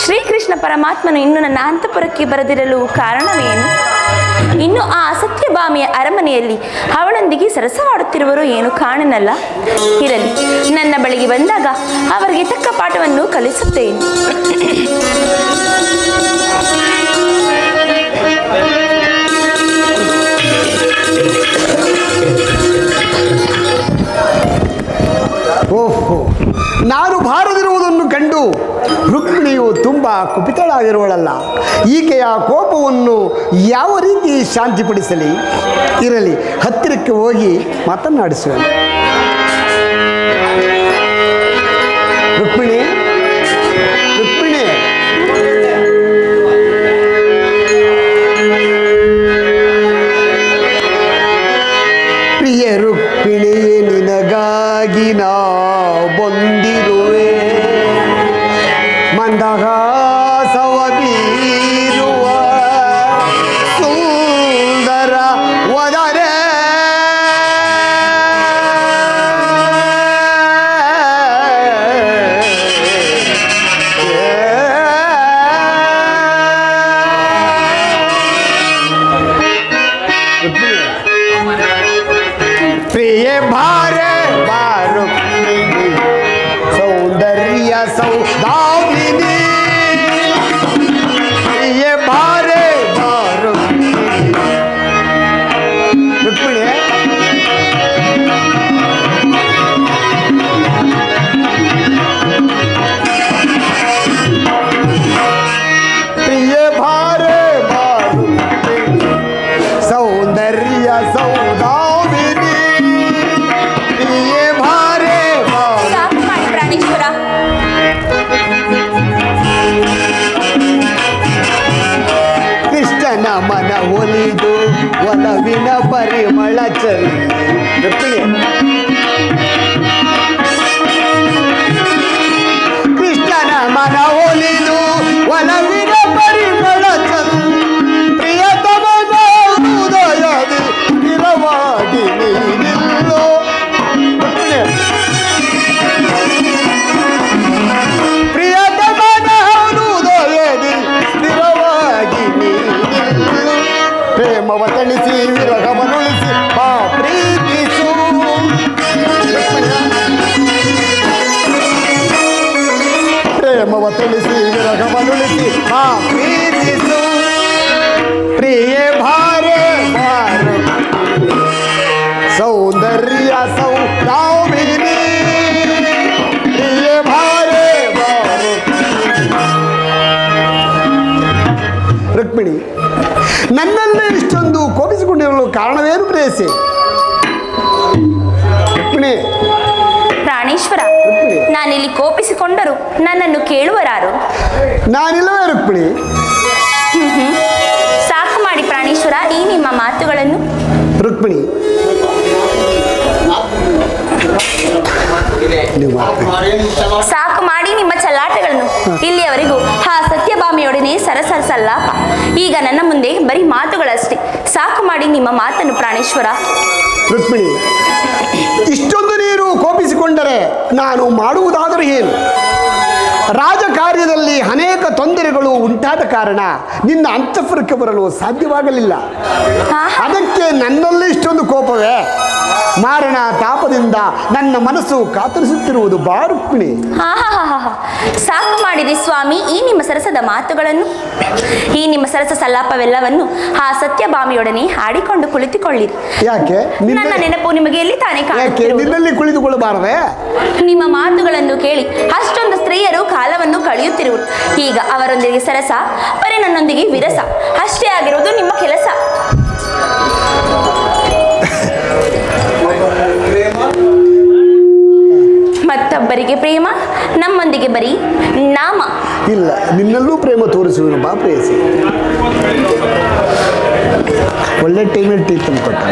ಶ್ರೀಕೃಷ್ಣ ಪರಮಾತ್ಮನು ಇನ್ನು ನನ್ನ ಅಂತಃಪುರಕ್ಕೆ ಬರದಿರಲು ಕಾರಣವೇನು? ಇನ್ನು ಆ ಸತ್ಯಭಾಮಿಯ ಅರಮನೆಯಲ್ಲಿ ಅವಳೊಂದಿಗೆ ಸರಸವಾಡುತ್ತಿರುವರು ಏನು ಕಾಣನಲ್ಲ. ಇರಲಿ, ನನ್ನ ಬಳಿಗೆ ಬಂದಾಗ ಅವರಿಗೆ ತಕ್ಕ ಪಾಠವನ್ನು ಕಲಿಸುತ್ತೇನೆ. ಓಹೋ, ನಾನು ಬಾರದಿರುವುದನ್ನು ಕಂಡು ರುಕ್ಮಿಣಿಯು ತುಂಬ ಕುಪಿತಳಾಗಿರುವಳಲ್ಲ. ಈಕೆಯ ಕೋಪವನ್ನು ಯಾವ ರೀತಿ ಶಾಂತಿಪಡಿಸಲಿ? ಇರಲಿ, ಹತ್ತಿರಕ್ಕೆ ಹೋಗಿ ಮಾತನಾಡಿಸುವೆ. ರುಕ್ಮಿಣಿ, ರುಕ್ಮಿಣಿ, ಪ್ರಿಯ ರುಕ್ಮಿಣಿ, ನಿನಗಾಗಿ ನಾ ಬಂದಿರುವೆ. ಮಂದಹಾಸವ ಬೀರುವ ಸುಂದರ ವದನೆ, ಪ್ರಿಯ ಭಾರೆ ಬಾರು ಸೌಂದರ್ಯ ಸೌದಾಮಿನಿ, ಪ್ರಿಯ ಭಾರೆ ಬಾರು ರುಕ್ಮಿಣಿ. ಪ್ರಿಯ ಭಾರೆ ಬಾರು ಸೌಂದರ್ಯ ಸೌದಾಮಿನಿ, ಪ್ರಿಯ ಭಾರೆ ಪ್ರಾಣೇಶ್ವರ, ಕೃಷ್ಣನ ಮನ ಒಲಿದು ಒಲವಿನ ಪರಿಮಳ ಚೆಲ್ಲಿ. ಕೃಷ್ಣನ ಮನ ಒಲಿದು ಒಲವಿನ ಪರಿಮಳ ಚೆಲ್ಲಿ, ಪ್ರಿಯತಮನ ಹೃದಯದಿ ಸ್ಥಿರವಾಗಿ ನೀನಿಲ್ಲೋ. ಪ್ರಿಯತಮನ ಹೃದಯದಿ ಸ್ಥಿರವಾಗಿ ನೀನಿಲ್ಲೋ. ಪ್ರೇಮವ ತಣಿಸಿ ವಿರಹವನುಳಿಸಿ ಬಾ ಪ್ರೀತಿಸು. ಪ್ರೇಮವ ತಣಿಸಿ ವಿರಹವನುಳಿಸಿ ಬಾ ಪ್ರೀತಿಸು. ಪ್ರಿಯ ಭಾರೆ ಬಾರು ಸೌಂದರ್ಯ ಸೌದಾಮಿನಿ, ಪ್ರಿಯ ಭಾರೆ ಬಾರು. ರುಕ್ಮಿಣಿ, ನನ್ನಲ್ಲೇ ಇಷ್ಟೊಂದು ಕೋಪಿಸಿಕೊಂಡಿರಲು ಕಾರಣವೇನು ಪ್ರೇಯಸಿ? ರುಕ್ಮಿಣಿ, ಪ್ರಾಣೇಶ್ವರ, ನಾನಿಲ್ಲಿ ಕೋಪಿಸಿಕೊಂಡರು ನನ್ನನ್ನು ಕೇಳುವರಾರು? ನಾನಿಲ್ಲವೇ ರುಕ್ಮಿಣಿ? ಸಾಕು ಮಾಡಿ ಪ್ರಾಣೇಶ್ವರ ಈ ನಿಮ್ಮ ಮಾತುಗಳನ್ನು. ರುಕ್ಮಿಣಿ, ಸಾಕು ಮಾಡಿ ನಿಮ್ಮ ಚಲ್ಲಾಟಗಳನ್ನು. ಇಲ್ಲಿಯವರೆಗೂ ಆ ಸತ್ಯಭಾಮಿಯೊಡನೆ ಸರಸರಸಲ್ಲಾಪ, ಈಗ ನನ್ನ ಮುಂದೆ ಬರೀ ಮಾತುಗಳಷ್ಟೇ. ಸಾಕು ಮಾಡಿ ನಿಮ್ಮ ಮಾತನ್ನು ಪ್ರಾಣೇಶ್ವರ. ರುಕ್ಮಿಣಿ, ಇಷ್ಟೊಂದು ನೀರು ಕೋಪಿಸಿಕೊಂಡರೆ ನಾನು ಮಾಡುವುದಾದರೂ ಏನು? ರಾಜಕಾರ್ಯದಲ್ಲಿ ಅನೇಕ ತೊಂದರೆಗಳು ಉಂಟಾದ ಕಾರಣ ನಿನ್ನ ಅಂತಃಪುರಕ್ಕೆ ಬರಲು ಸಾಧ್ಯವಾಗಲಿಲ್ಲ. ಅದಕ್ಕೆ ನನ್ನಲ್ಲಿ ಇಷ್ಟೊಂದು ಕೋಪವೇ? ಮಾರಣ ತಾಪದಿಂದ ನನ್ನ ಮನಸ್ಸು ಕಾತರಿಸುತ್ತಿರುವುದು ಬಾ ರುಕ್ಮಿಣಿ. ಸಾಕು ಮಾಡಿರಿ ಸ್ವಾಮಿ ಈ ನಿಮ್ಮ ಸರಸದ ಮಾತುಗಳನ್ನು. ಈ ನಿಮ್ಮ ಸರಸ ಸಲ್ಲಾಪವೆಲ್ಲವನ್ನು ಆ ಸತ್ಯಭಾಮಿಯೊಡನೆ ಹಾಡಿಕೊಂಡು ಕುಳಿತುಕೊಳ್ಳಿರಿ. ಯಾಕೆ? ನನ್ನ ನೆನಪು ನಿಮಗೆ ಎಲ್ಲಿ ತಾನೇ ನಿನ್ನಲ್ಲಿ ಕುಳಿತುಕೊಳ್ಳಬಾರದೆ? ನಿಮ್ಮ ಮಾತುಗಳನ್ನು ಕೇಳಿ ಅಷ್ಟೊಂದು ಸ್ತ್ರೀಯರು ಕಾಲವನ್ನು ಕಳೆಯುತ್ತಿರುವರು. ಈಗ ಅವರೊಂದಿಗೆ ಸರಸ, ಬರೀ ನನ್ನೊಂದಿಗೆ ವಿರಸ ಅಷ್ಟೇ ಆಗಿರುವುದು ನಿಮ್ಮ ಕೆಲಸ. ಮತ್ತೊಬ್ಬರಿಗೆ ಪ್ರೇಮ, ನಮ್ಮೊಂದಿಗೆ ಬರೀ ನಾಮ. ಇಲ್ಲ, ನಿನ್ನಲ್ಲೂ ಪ್ರೇಮ ತೋರಿಸುವುದು ಬಾ ಪ್ರೇಯಸಿ. ಒಳ್ಳೆ ಟೈಮಲ್ಲಿ ಟೀ ತಂದು ಕೊಟ್ಟ.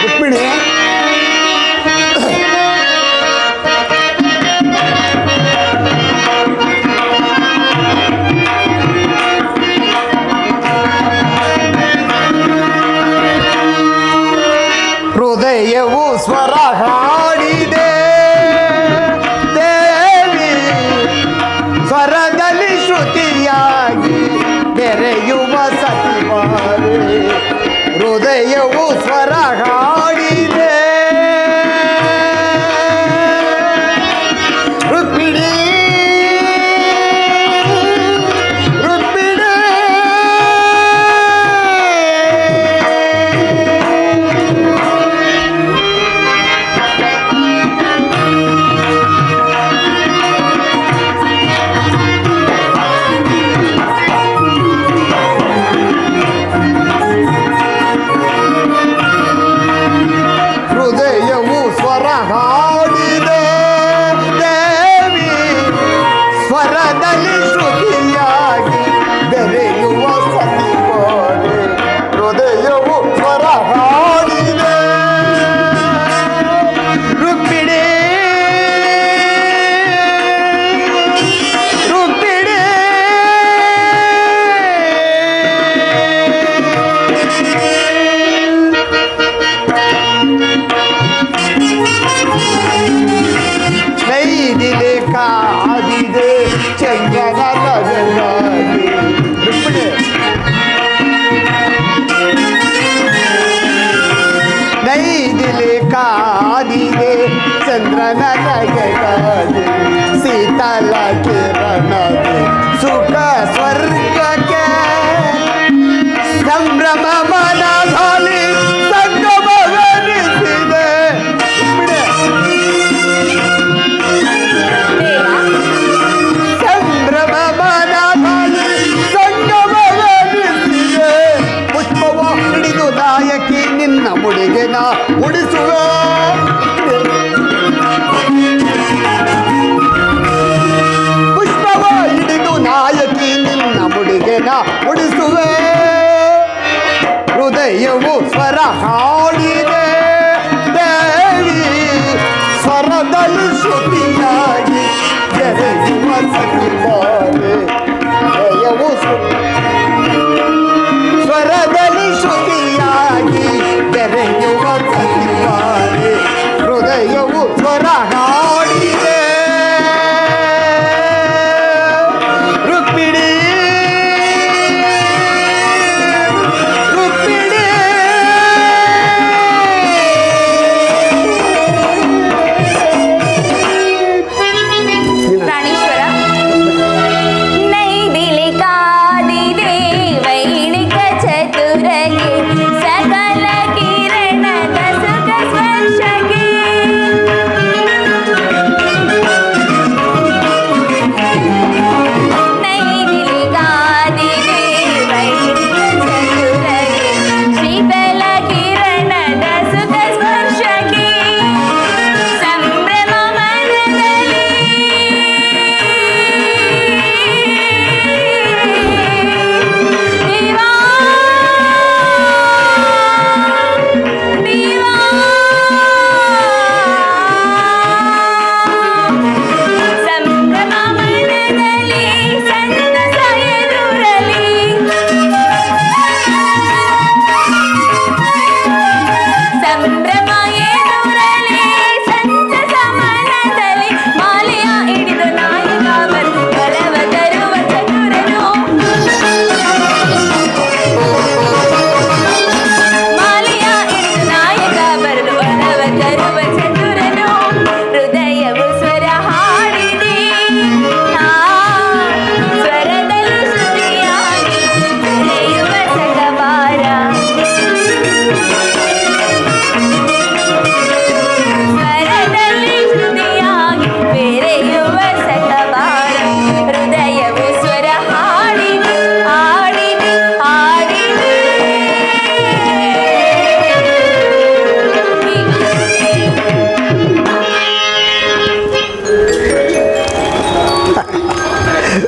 ರುಕ್ಮಿಣಿ, ಹೃದಯವು ಸ್ವರ ಹಾಡಿದೆ ದೇವಿ ಸ್ವರದಲ್ಲಿ ಶ್ರುತಿಯಾಗಿ ಬೆರೆಯುವ ಸತಿವಾರೆ ಹೃದಯವು ಸ್ವರ ಹಾಡಿದೆ ರುಕ್ಮಿಣಿ ರುಕ್ಮಿಣಿ ಹೃದಯವು ಸ್ವರ ಹಾಡಿದೆ ದೇವಿ ಸ್ವರದಲ್ಲಿ ಶ್ರುತಿಯಾಗಿ ಬೆರೆಯುವ ಸತಿವಾರೆ ಹೃದಯವು ಸ್ವರ ಹಾಡಿದೆ ರುಕ್ಮಿಣಿ ರುಕ್ಮಿಣಿ ನೈದಿಲೆ ಕಾದಿದೆ ಚಂದ್ರನ ನಗರಾಗಿ ರುಕ್ಮಿಣಿ ನೈದಿಲೆ ಕಾದಿದೆ ಚಂದ್ರನ ನಗರಾಗಿ ಶೀತಲ ಕಿರಣದೆ ಸುಖ ಸ್ವರ್ಗಕ್ಕೆ ಸಂಭ್ರಮ ಮನದಲ್ಲಿ ಸಂಗಮವೆನಿಸಿದೆ ಸಂಭ್ರಮ ಮನದಲ್ಲಿ ಸಂಗಮವೆನಿಸಿದೆ ಪುಷ್ಪವ ಹಿಡಿದು ನಾಯಕಿ ನಿನ್ನ ಮುಡಿಗೆ ನಾ ಉಡಿಸುವೆ ಪುಷ್ಪವ ಹಿಡಿದು ನಾಯಕಿ ನಿನ್ನ ಮುಡಿಗೆ ನಾ ಉಡಿಸುವೆ ಹೃದಯವು ಸ್ವರ ಹಾಡಿದೆ ದೇವಿ ಸ್ವರದಲ್ಲಿ ಶ್ರುತಿಯಾಗಿ ಬೆರೆಯುವ ಸತಿವಾರೆ ಹೃದಯವು ಸ್ವರದಲ್ಲಿ ಶ್ರುತಿಯಾಗಿ ಬೆರೆಯುವ ಸತಿವಾರೆ ಹೃದಯವು ಸ್ವರ ಹಾಡಿದೆ ರುಕ್ಮಿಣಿ ರುಕ್ಮಿಣಿ ಪ್ರಾಣೇಶ್ವರ ನೈದಿಲೆ ಕಾದಿದೆ ವೈಣಿಕ ಚತುರಗೆ ಸಕಲ ಕಿರಣದ ಸುಖ ಸ್ಪರ್ಶಗೆ ನೈದಿಲೆ ಕಾದಿದೆ ವೈಣಿಕ ಚತುರಗೆ ಶೀತಲ ಕಿರಣದ ಸುಖ ಸ್ಪರ್ಶಗೆ ಸಂಭ್ರಮ ಮನದಲ್ಲಿ ದಿವಾ ದಿವಾ ಸಂಭ್ರಮ ಮನದಲ್ಲಿ ಸಂತಸ ಎದುರಲಿ ಸಂಭ್ರಮ ಎದುರಲಿ ಸಂತಸ ಮನದಲ್ಲಿ ಮಾಲೆಯ ಹಿಡಿದು ನಾಯಕ ಬಂದು ಬಲವ ತರುವ ಚತುರನು ಮಾಲೆಯ ಹಿಡಿದು ನಾಯಕ ಬರಲು ಬಲವ ತರುವ ಚತುರನು ಹೃದಯವು ಸ್ವರ ಹಾಡಿದೆ ಸ್ವರದಲ್ಲಿ ಶ್ರುತಿಯಾಗಿ ಬೆರೆಯುವ ಸಗವಾರ ಸ್ವರದಲ್ಲಿ ಶ್ರುತಿಯಾಗಿ ಬೆರೆಯುವ ಸಗವಾರ ಹೃದಯವು ಸ್ವರ ಹಾಡಿದೆ ಹಾಡಿದೆ ಹಾಡಿದೆ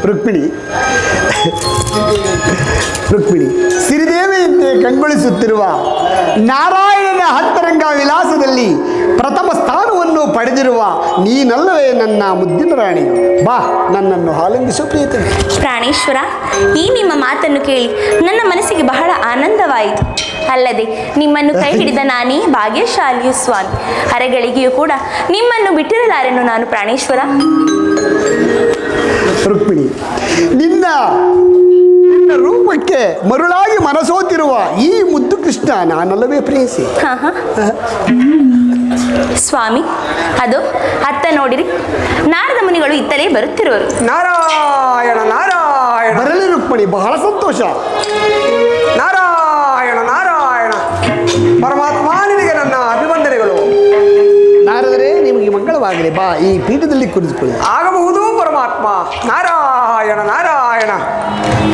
ರುಕ್ಮಿಣಿ ರುಕ್ಮಿಣಿ ಸಿರಿದೇವಿಯಂತೆ ಕಂಗೊಳಿಸುತ್ತಿರುವ ನಾರಾಯಣನ ಹತ್ತರಂಗ ವಿಲಾಸದಲ್ಲಿ ಪ್ರಥಮ ಸ್ಥಾನವನ್ನು ವರವನ್ನು ಪಡೆದಿರುವ ನೀನಲ್ಲವೇ ನನ್ನ ಮುದ್ದಿನ ರಾಣಿ. ಬಾ, ನನ್ನನ್ನು ಆಲಿಂಗಿಸು ಪ್ರೀತಿ. ಪ್ರಾಣೇಶ್ವರ, ಈ ನಿಮ್ಮ ಮಾತನ್ನು ಕೇಳಿ ನನ್ನ ಮನಸ್ಸಿಗೆ ಬಹಳ ಆನಂದವಾಯಿತು. ಅಲ್ಲದೆ ನಿಮ್ಮನ್ನು ಕೈ ಹಿಡಿದ ನಾನೇ ಭಾಗ್ಯಶಾಲಿಯು ಸ್ವಾಮಿ. ಅರೆಗಳಿಗೆಯೂ ಕೂಡ ನಿಮ್ಮನ್ನು ಬಿಟ್ಟಿರಲಾರೆನು ನಾನು ಪ್ರಾಣೇಶ್ವರ. ರುಕ್ಮಿಣಿ, ನಿನ್ನ ರೂಪಕ್ಕೆ ಮರುಳಾಗಿ ಮನಸೋತಿರುವ ಈ ಮುದ್ದು ಕೃಷ್ಣ ನಾನಲ್ಲವೇ ಪ್ರೇಯಸಿ? ಸ್ವಾಮಿ, ಅದು ಅತ್ತ ನೋಡಿರಿ, ನಾರದ ಮುನಿಗಳು ಇತ್ತಲೇ ಬರುತ್ತಿರುವರು. ನಾರಾಯಣ ನಾರಾಯಣ. ಬರಲಿ ರುಕ್ಮಿಣಿ, ಬಹಳ ಸಂತೋಷ. ನಾರಾಯಣ ನಾರಾಯಣ. ಪರಮಾತ್ಮ, ನಿನಗೆ ನನ್ನ ಅಭಿವಂದನೆಗಳು. ನಾರದರೆ, ನಿಮಗೆ ಮಂಗಳವಾಗಲಿ. ಬಾ, ಈ ಪೀಠದಲ್ಲಿ ಕುಳಿತುಕೊಳ್ಳಿ. ಆಗಬಹುದು ಪರಮಾತ್ಮ. ನಾರಾಯಣ ನಾರಾಯಣ.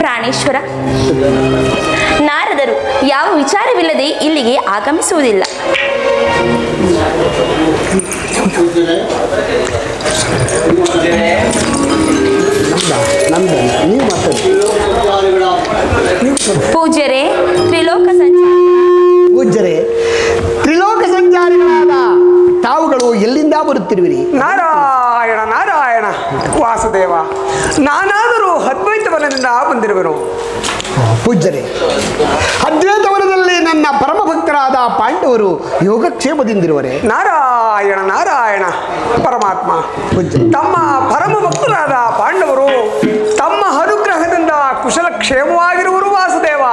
ಪ್ರಾಣೇಶ್ವರ, ನಾರದರು ಯಾವ ವಿಚಾರವಿಲ್ಲದೆ ಇಲ್ಲಿಗೆ ಆಗಮಿಸುವುದಿಲ್ಲ. ನೀವು ಮಾತಾಡಿ. ಪೂಜ್ಯರೇ, ತ್ರಿಲೋಕ ಸಂಚಾರಿ. ಪೂಜ್ಯರೇ, ತ್ರಿಲೋಕ ಸಂಚಾರಿಗಳಾದ ತಾವುಗಳು ಎಲ್ಲಿಂದ ಬರುತ್ತಿರುವಿರಿ? ನಾರಾಯಣ ನಾರಾಯಣ. ವಾಸುದೇವ, ನಾನಾದರೂ ಅದ್ವೈತವನದಿಂದ ಬಂದಿರುವೆನು. ಪೂಜ್ಯರೇ, ಅದ್ವೈತವನದಲ್ಲಿ ನನ್ನ ಪರಮ ಭಕ್ತರಾದ ಪಾಂಡವರು ಯೋಗಕ್ಷೇಮದಿಂದಿರುವರೆ? ನಾರಾಯಣ ನಾರಾಯಣ. ಪರಮಾತ್ಮ, ತಮ್ಮ ಪರಮ ಭಕ್ತರಾದ ಪಾಂಡವರು ತಮ್ಮ ಅನುಗ್ರಹದಿಂದ ಕುಶಲಕ್ಷೇಮವಾಗಿರುವರು ವಾಸುದೇವ.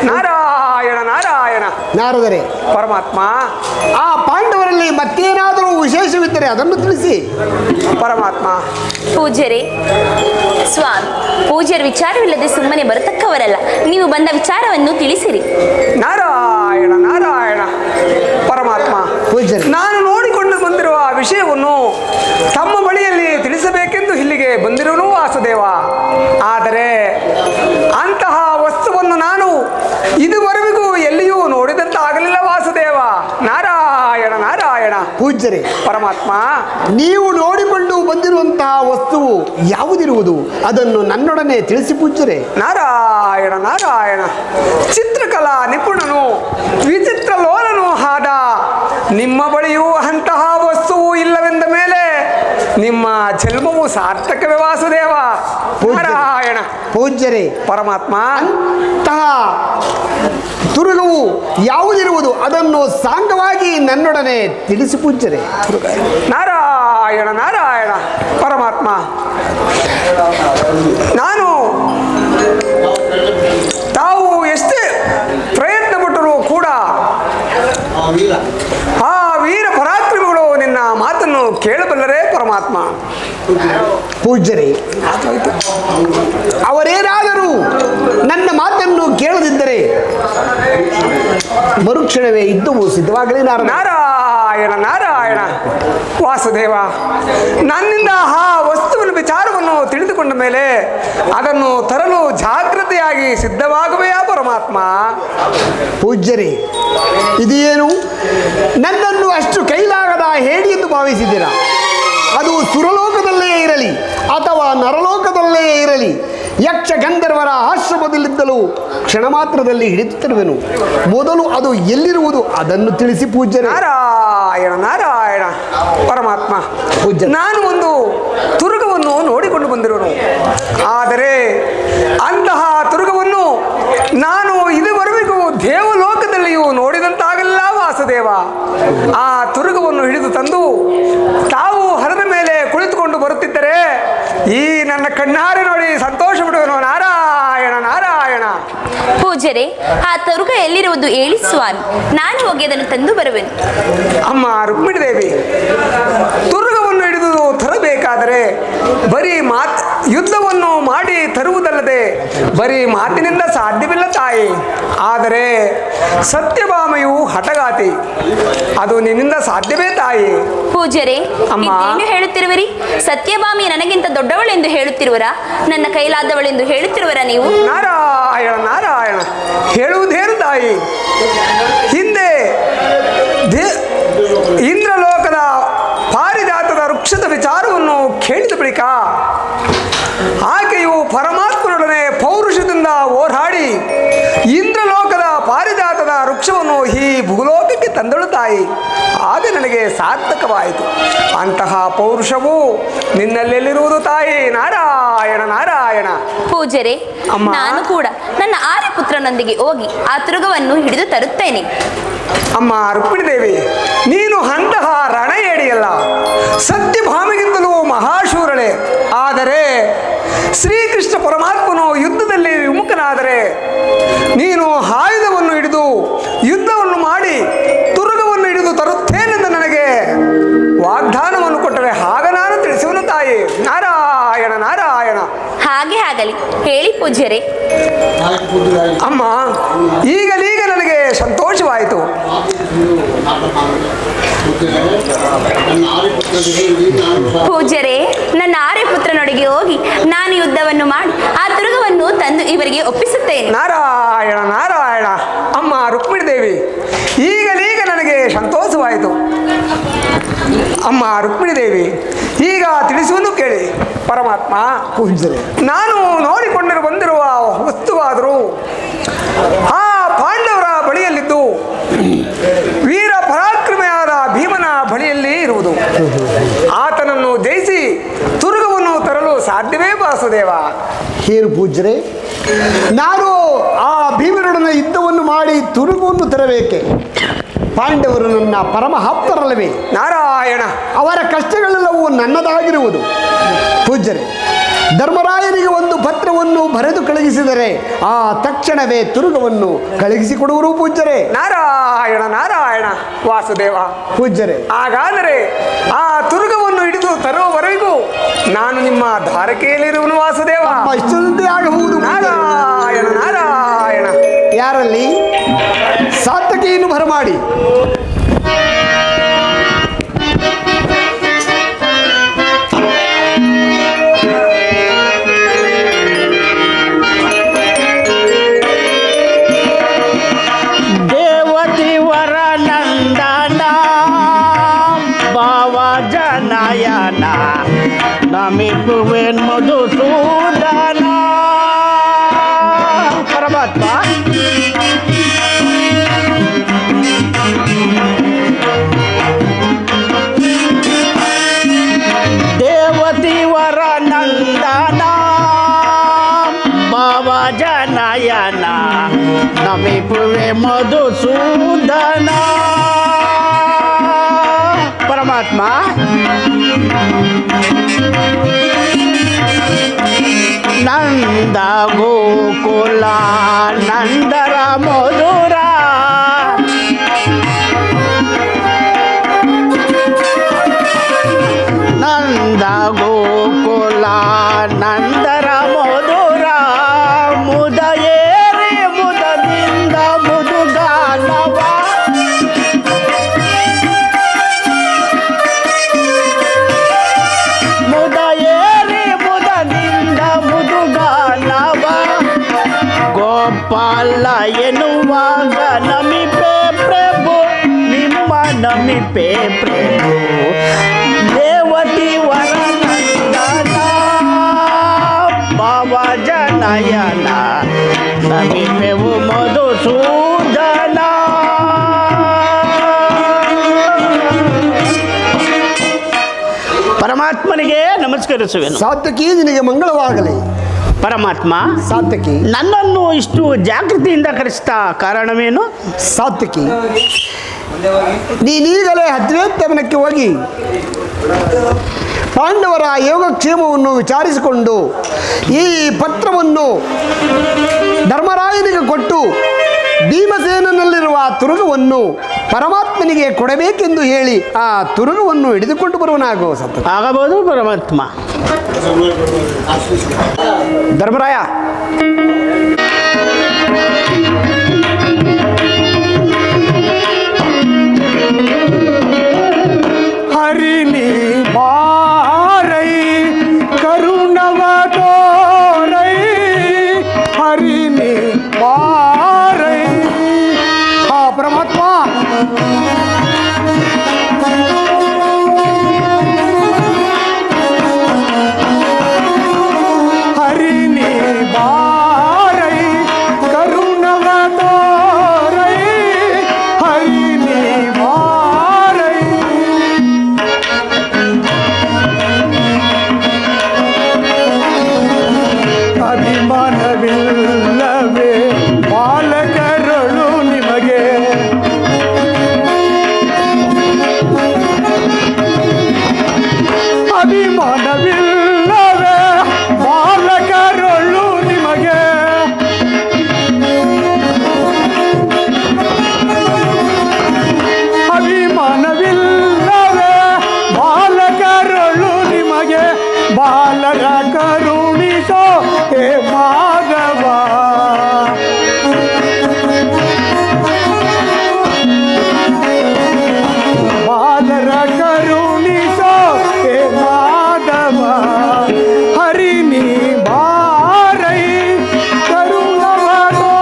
ನಾರಾಯಣ ನಾರಾಯಣ. ನಾರದರೆ, ಪರಮಾತ್ಮ, ಆ ಪಾಂಡವರಲ್ಲಿ ಮತ್ತೇನಾದರೂ ವಿಶೇಷವಿದ್ದರೆ ಅದನ್ನು ತಿಳಿಸಿ. ಪರಮಾತ್ಮ. ಪೂಜ್ಯರೇ, ಸ್ವಾಮಿ, ಪೂಜ್ಯರ ವಿಚಾರವಿಲ್ಲದೆ ಸುಮ್ಮನೆ ಬರತಕ್ಕವರಲ್ಲ. ನೀವು ಬಂದ ವಿಚಾರವನ್ನು ತಿಳಿಸಿರಿ. ನಾರಾಯಣ ನಾರಾಯಣ. ಪರಮಾತ್ಮ, ಪೂಜ್ಯರೇ, ನಾನು ನೋಡಿಕೊಂಡು ಬಂದಿರುವ ವಿಷಯವನ್ನು ತಮ್ಮ ಬಳಿಯಲ್ಲಿ ತಿಳಿಸಬೇಕೆಂದು ಇಲ್ಲಿಗೆ ಬಂದಿರುವನು ವಾಸುದೇವ. ಆದರೆ ಅಂತಹ ವಸ್ತುವನ್ನು ನಾನು ಇದುವರೆಗೂ ಎಲ್ಲಿಯೂ ನೋಡಿದಂತಾಗಲಿಲ್ಲ ವಾಸುದೇವ. ನಾರಾಯಣ ನಾರಾಯಣ. ಪೂಜ್ಯರೇ, ಪರಮಾತ್ಮ, ನೀವು ನೋಡಿಕೊಂಡು ಬಂದಿರುವಂತಹ ವಸ್ತುವು ಯಾವುದಿರುವುದು ಅದನ್ನು ನನ್ನೊಡನೆ ತಿಳಿಸಿ ಪೂಜ್ಯರೇ. ನಾರಾಯಣ ನಾರಾಯಣ. ಚಿತ್ರಕಲಾ ನಿಪುಣನು, ವಿಚಿತ್ರ ಲೋಲನೂ ಆದ ನಿಮ್ಮ ಬಳಿಯೂ ಅಂತಹ ವಸ್ತುವು ಇಲ್ಲವೆಂದ ಮೇಲೆ ನಿಮ್ಮ ಜನ್ಮವು ಸಾರ್ಥಕವೇ ವಾಸುದೇವ. ನಾರಾಯಣ. ಪೂಜ್ಯರೇ, ಪರಮಾತ್ಮ, ಅಂತಹ ತುರುಗವು ಯಾವುದಿರುವುದು ಅದನ್ನು ಸಾಂಗವಾಗಿ ನನ್ನೊಡನೆ ತಿಳಿಸಿ ಪೂಜ್ಯರೇ. ನಾರಾಯಣ ನಾರಾಯಣ. ಪರಮಾತ್ಮ, ನಾನು ತಾವು ಎಷ್ಟೇ ಪ್ರಯತ್ನ ಪಟ್ಟರೂ ಕೂಡ ಆ ವೀರ ಪರಾಕ್ರಮಿಗಳು ನಿನ್ನ ಮಾತನ್ನು ಕೇಳಬಲ್ಲರೇ ಪರಮಾತ್ಮ? ಪೂಜ್ಯರೇ, ಅವರೇನಾದರೂ ನನ್ನ ಮಾತನ್ನು ಕೇಳದಿದ್ದರೆ ಮರುಕ್ಷಣವೇ ಯುದ್ಧವು ಸಿದ್ಧವಾಗಲಿ. ನಾರಾಯಣ ನಾರಾಯಣ. ವಾಸುದೇವ, ನನ್ನಿಂದ ಆ ವಸ್ತುವಿನ ವಿಚಾರವನ್ನು ತಿಳಿದುಕೊಂಡ ಮೇಲೆ ಅದನ್ನು ತರಲು ಜಾಗೃತೆಯಾಗಿ ಸಿದ್ಧವಾಗುವೆಯಾ ಪರಮಾತ್ಮ? ಪೂಜ್ಯರೇ, ಇದೇನು ನನ್ನನ್ನು ಅಷ್ಟು ಕೈಲಾಗದ ಹೇಡಿ ಎಂದು ಭಾವಿಸಿದ್ದೀರಾ? ಅದು ಸುರಲೋಕದಲ್ಲೇ ಇರಲಿ ಅಥವಾ ನರಲೋಕದಲ್ಲೇ ಇರಲಿ, ಯಕ್ಷ ಗಂಧರ್ವರ ಆಶ್ರಮದಲ್ಲಿದ್ದಲು ಕ್ಷಣ ಮಾತ್ರದಲ್ಲಿ ಹಿಡಿದುತ್ತಿರುವೆನು. ಮೊದಲು ಅದು ಎಲ್ಲಿರುವುದು ಅದನ್ನು ತಿಳಿಸಿ ಪೂಜ್ಯರೇ. ನಾರಾಯಣ ನಾರಾಯಣ. ಪರಮಾತ್ಮ, ನಾನು ಒಂದು ತುರುಗವನ್ನು ನೋಡಿಕೊಂಡು ಬಂದಿರುವನು. ಆದರೆ ಅಂತಹ ತುರುಗವನ್ನು ನಾನು ಇದುವರೆಗೂ ದೇವಲೋಕದಲ್ಲಿಯೂ ನೋಡಿದಂತಾಗಲ್ಲ ವಾಸುದೇವ. ಆ ತುರುಗವನ್ನು ಹಿಡಿದು ತಂದು ತಾವು ಹರದ ಮೇಲೆ ಕುಳಿತುಕೊಂಡು ಬರುತ್ತಿದ್ದರೆ ಈ ನನ್ನ ಕಣ್ಣಾರೆ ನೋಡಿ ಸಂತೋಷ ಬಿಡುವೆನು. ನಾರಾಯಣ ನಾರಾಯಣ. ಪೂಜ್ಯರೇ, ಆ ತರುಗ ಎಲ್ಲಿರುವುದು ಹೇಳಿ ಸ್ವಾಮಿ, ನಾನು ಹೋಗಿ ಅದನ್ನು ತಂದು ಬರುವೆನು. ಅಮ್ಮ ರುಕ್ಮಿಣಿ ದೇವಿ, ತುರುಗವನ್ನು ಹಿಡಿದು ತರಬೇಕಾದರೆ ಬರೀ ಯುದ್ಧವನ್ನು ಮಾಡಿ ತರುವುದಲ್ಲದೆ ಬರೀ ಮಾತಿನಿಂದ ಸಾಧ್ಯವಿಲ್ಲ ತಾಯಿ. ಆದರೆ ಸತ್ಯಭಾಮೆಯು ಹಠಗಾತಿ, ಅದು ನಿನ್ನಿಂದ ಸಾಧ್ಯವೇ ತಾಯಿ? ಪೂಜ್ಯರೇ, ಅಮ್ಮ, ಏನು ಹೇಳುತ್ತಿರುವಿರಿ? ಸತ್ಯಭಾಮಿ ನನಗಿಂತ ದೊಡ್ಡವಳೆಂದು ಹೇಳುತ್ತಿರುವರಾ? ನನ್ನ ಕೈಲಾದವಳೆಂದು ಹೇಳುತ್ತಿರುವರಾ ನೀವು? ನಾರಾಯಣ ನಾರಾಯಣ. ಹೇಳುವುದೇನು ತಾಯಿ? ಹಿಂದೆ ಇಂದ್ರಲೋಕದ ಪಾರಿಜಾತದ ವೃಕ್ಷದ ವಿಚಾರವನ್ನು ಕೇಳಿದ ಬಳಿಕ ಆಕೆಯು ಪರಮಾತ್ಮನೊಡನೆ ಪೌರುಷದಿಂದ ಹೋರಾಡಿ ಇಂದ್ರಲೋಕದ ಪಾರಿಜಾತದ ವೃಕ್ಷವನ್ನು ಈ ಭೂಲೋಕಕ್ಕೆ ಲೋಕಕ್ಕೆ ತಂದಳು ತಾಯಿ. ಆಗ ನನಗೆ ಸಾರ್ಥಕವಾಯಿತು. ಅಂತಹ ಪೌರುಷವು ನಿನ್ನಲ್ಲೆಲ್ಲಿರುವುದು ತಾಯಿ. ನಾರಾಯಣ ನಾರಾಯಣ. ಪೂಜ್ಯರೇ, ಅಮ್ಮ. ನಾನು ಕೂಡ ನನ್ನ ಆರ್ಯಪುತ್ರನೊಂದಿಗೆ ಹೋಗಿ ಆ ತುರುಗವನ್ನು ಹಿಡಿದು ತರುತ್ತೇನೆ. ಅಮ್ಮ ರುಕ್ಮಿಣಿ ದೇವಿ, ನೀನು ಅಂತಹ ರಣಯೇಡಿಯಲ್ಲ, ಸತ್ಯಭಾಮಿಗಿಂತಲೂ ಮಹಾಶೂರಳೆ. ಆದರೆ ಶ್ರೀಕೃಷ್ಣ ಪರಮಾತ್ಮನು ಯುದ್ಧದಲ್ಲಿ ವಿಮುಖನಾದರೆ ನೀನು ಆಯುಧವನ್ನು ಹಿಡಿದು ಯುದ್ಧವನ್ನು ಮಾಡಿ ತುರುಗವನ್ನು ಹಿಡಿದು ತರುತ್ತೇನೆಂದು ನನಗೆ ವಾಗ್ದಾನವನ್ನು ಕೊಟ್ಟರೆ ಆಗ ನಾನು ತಿಳಿಸುವನು ತಾಯಿ. ನಾರಾಯಣ ನಾರಾಯಣ. ಹಾಗೆ ಆಗಲಿ, ಹೇಳಿ ಪೂಜ್ಯರೇ. ಅಮ್ಮ, ಈಗಲೀಗ ನನಗೆ ಸಂತೋಷವಾಯಿತು. ಪೂಜ್ಯರೇ, ನನ್ನ ಆರ್ಯಪುತ್ರನೊಳಗೆ ಹೋಗಿ ನಾನು ಯುದ್ಧವನ್ನು ಮಾಡಿ ಆ ತುರುಗವನ್ನು ತಂದು ಇವರಿಗೆ ಒಪ್ಪಿಸುತ್ತೇನೆ. ನಾರಾಯಣ ನಾರಾಯಣ. ಅಮ್ಮ ರುಕ್ಮಿಣಿ ದೇವಿ, ಈಗಲೀಗ ನನಗೆ ಸಂತೋಷವಾಯಿತು. ಅಮ್ಮ ರುಕ್ಮಿಣಿ ದೇವಿ, ಈಗ ತಿಳಿಸುವುದು ಕೇಳಿ. ಪರಮಾತ್ಮ, ಪೂಜ್ಯರೇ, ನಾನು ನೋಡಿಕೊಂಡು ಬಂದಿರುವ ವಸ್ತುವಾದರೂ ಆ ಪಾಂಡವರ ಬಳಿಯಲ್ಲಿದ್ದು ವೀರ ಪರಾಕ್ರಮಿಯಾದ ಭೀಮನ ಬಳಿಯಲ್ಲಿ ಇರುವುದು. ಆತನನ್ನು ಜಯಿಸಿ ತುರುಗವನ್ನು ತರಲು ಸಾಧ್ಯವೇ ವಾಸುದೇವ? ಏನು ಪೂಜ್ಯರೇ, ನಾನು ಆ ಭೀಮನೊಡನೆ ಯುದ್ಧವನ್ನು ಮಾಡಿ ತುರುಗವನ್ನು ತರಬೇಕೆ? ಪಾಂಡವರು ನನ್ನ ಪರಮ ಆಪ್ತರಲ್ಲವೇ? ನಾರಾಯಣ. ಅವರ ಕಷ್ಟಗಳೆಲ್ಲವೂ ನನ್ನದಾಗಿರುವುದು. ಪೂಜ್ಯರೇ, ಧರ್ಮರಾಯನಿಗೆ ಒಂದು ಪತ್ರವನ್ನು ಬರೆದು ಕಳುಹಿಸಿದರೆ ಆ ತಕ್ಷಣವೇ ತುರುಗವನ್ನು ಕಳುಹಿಸಿಕೊಡುವರು ಪೂಜ್ಯರೇ. ನಾರಾಯಣ ನಾರಾಯಣ. ವಾಸುದೇವ, ಪೂಜ್ಯರೇ, ಹಾಗಾದರೆ ಆ ತುರುಗವನ್ನು ಹಿಡಿದು ತರುವವರೆಗೂ ನಾನು ನಿಮ್ಮ ಧಾರಕೆಯಲ್ಲಿರುವನು ವಾಸುದೇವ. ಇಷ್ಟೊಂದೇ ಆಗಬಹುದು. ನಾರಾಯಣ ನಾರಾಯಣ. ಯಾರಲ್ಲಿ ಸಾರ್ಥಕಿಯನ್ನು ಬರಮಾಡಿ. ನಮಿಪುವೆನ್ ಮಧುಸೂದನ. ಪರಮಾತ್ಮ, ದೇವತಿವರ ನಂದನ ಭಾವ ಜನಯನ ನಮಿಪುವೆ ಮಧುಸೂದನ. ಪರಮಾತ್ಮ, ನಂದ ಗೋಕುಲ ನಂದರ ಮಧುರ ನಂದ ಗೋಕುಲ ನಂದರ ಮಧುರ ಮುದಯೇರಿ ಮುದದಿಂದ ಮುದುಗಾನವ ಮುದಯೇರಿ ಮುದದಿಂದ ಮುದುಗಾನವ ಗೋಪಾಲ ಎನ್ನುವಾಗ ನಮಿಪೆ ಪ್ರಭು ನಿಮ್ಮ ನಮಿಪೆ ಪ್ರಭು ದೇವತಿ ವರನಂದನ ಭಾವ ಜನಯನ ನಮಿಪೆವು ಮಧುಸೂದನ. ಪರಮಾತ್ಮನಿಗೆ ನಮಸ್ಕರಿಸುವೆನು. ಸಾತ್ವಿಕಿ, ನಿನಗೆ ಮಂಗಳವಾಗಲಿ. ಪರಮಾತ್ಮ, ಸಾತ್ವಿಕಿ, ನನ್ನನ್ನು ಇಷ್ಟು ಜಾಗೃತಿಯಿಂದ ಕರೆಸಿದ ಕಾರಣವೇನು? ಸಾತ್ವಿಕಿ, ನೀನೀಗಲೇ ಅದ್ವೈತವನಕ್ಕೆ ಹೋಗಿ ಪಾಂಡವರ ಯೋಗಕ್ಷೇಮವನ್ನು ವಿಚಾರಿಸಿಕೊಂಡು ಈ ಪತ್ರವನ್ನು ಧರ್ಮರಾಯನಿಗೆ ಕೊಟ್ಟು ಭೀಮಸೇನಲ್ಲಿರುವ ತುರುಗವನ್ನು ಪರಮಾತ್ಮನಿಗೆ ಕೊಡಬೇಕೆಂದು ಹೇಳಿ ಆ ತುರುಗವನ್ನು ಹಿಡಿದುಕೊಂಡು ಬರುವನಾಗೋ. ಸತ್ತ ಆಗಬಹುದು ಪರಮಾತ್ಮ. ಧರ್ಮರಾಯ, ಹರಿನಿ ಬಾರೈ ಕರುಣವ ತೋರೈ, ಹರಿನಿ ಬಾರೈ. ಆ ಪರಮಾತ್ಮ, ಹರಿನಿ ಬಾರೈ ಕರುಣವ ತೋರೈ, ಹರಿನಿ ಅಭಿಮಾನವಿಲ್ಲವೇ ಬಾಲಕರಳು ನಿಮಗೆ ಅಭಿಮಾನವಿಲ್ಲವೇ ಬಾಲಕರಳು ನಿಮಗೆ ಅಭಿಮಾನವಿಲ್ಲವೇ ಬಾಲಕರಳು ನಿಮಗೆ ಬಾಲರ ಕರುಣಿಸೋ ಹೇ ಮಾಧವ ಬಾಲರ ಕರುಣಿಸೋ ಹೇ ಮಾಧವ ಹರಿನಿ ಬಾರೈ ಕರುಣವನೋರೈ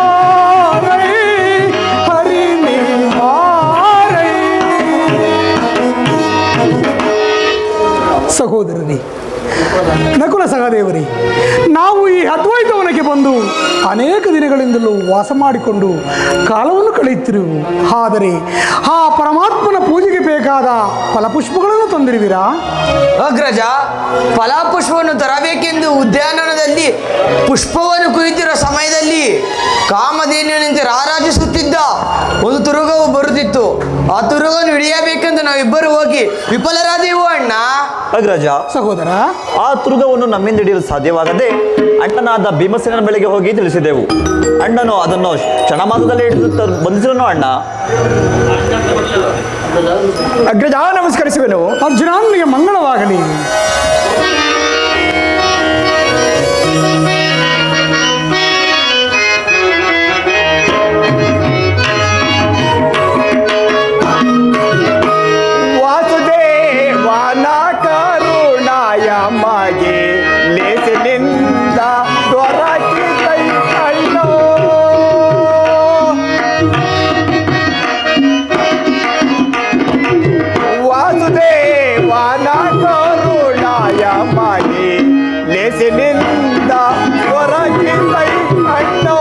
ಹರಿನಿ ಬಾರೈ. ಸಹೋದರರೇ, ನಕುಲ ಸಹದೇವರೇ, ನಾವು ಈ ಅದ್ವೈತವನಕ್ಕೆ ಬಂದು ಅನೇಕ ದಿನಗಳಿಂದಲೂ ವಾಸ ಮಾಡಿಕೊಂಡು ಕಾಲವನ್ನು ಕಳೆಯುತ್ತಿರುವು. ಆದರೆ ಆ ಪರಮಾತ್ಮನ ಪೂಜೆಗೆ ಬೇಕಾದ ಫಲಪುಷ್ಪಗಳನ್ನು ತಂದಿರುವಿರಾ? ಅಗ್ರಜ, ಫಲಪುಷ್ಪವನ್ನು ತರಬೇಕೆಂದು ಉದ್ಯಾನವನದಲ್ಲಿ ಪುಷ್ಪವನ್ನು ಕುರಿತಿರುವ ಸಮಯದಲ್ಲಿ ಕಾಮಧೇನುವಿನಂತೆ ರಾರಾಜಿಸುತ್ತಿದ್ದ ಒಂದು ತುರುಗವು ಬರುತ್ತಿತ್ತು. ಆ ತುರುಗವನ್ನು ಹಿಡಿಯಬೇಕೆಂದು ನಾವಿಬ್ಬರು ಹೋಗಿ ವಿಫಲರಾದೆವು ಅಣ್ಣ. ಅಗ್ರಜ, ಸಹೋದರ, ಆ ತುರುಗವನ್ನು ನಮ್ಮಿಂದ ಹಿಡಿಯಲು ಸಾಧ್ಯವಾಗದೆ ಅಣ್ಣನಾದ ಭೀಮಸೇನನ ಬಳಿಗೆ ಹೋಗಿ ತಿಳಿಸಿದೆವು. ಅಣ್ಣನು ಅದನ್ನು ಕ್ಷಣಮಾತ್ರದಲ್ಲೇ ಹಿಡಿದು ಬಂಧಿಸಿದನು ಅಣ್ಣ. ಅಗ್ರಜ ನಮಸ್ಕರಿಸುವೆನು. ಅರ್ಜುನನಿಗೆ ಮಂಗಳವಾಗಲಿ. ವಾಸುದೇವನ ಕರುಣಾಯ ಮಗೆ ಲೇಸಿನಿಂದ ದೊರಕಿತೈ ಕಣ್ಣೋ ವಾಸುದೇವನ ಕರುಣಾಯ ಮಗೆ ಲೇಸಿನಿಂದ ದೊರಕಿತೈ ಕಣ್ಣೋ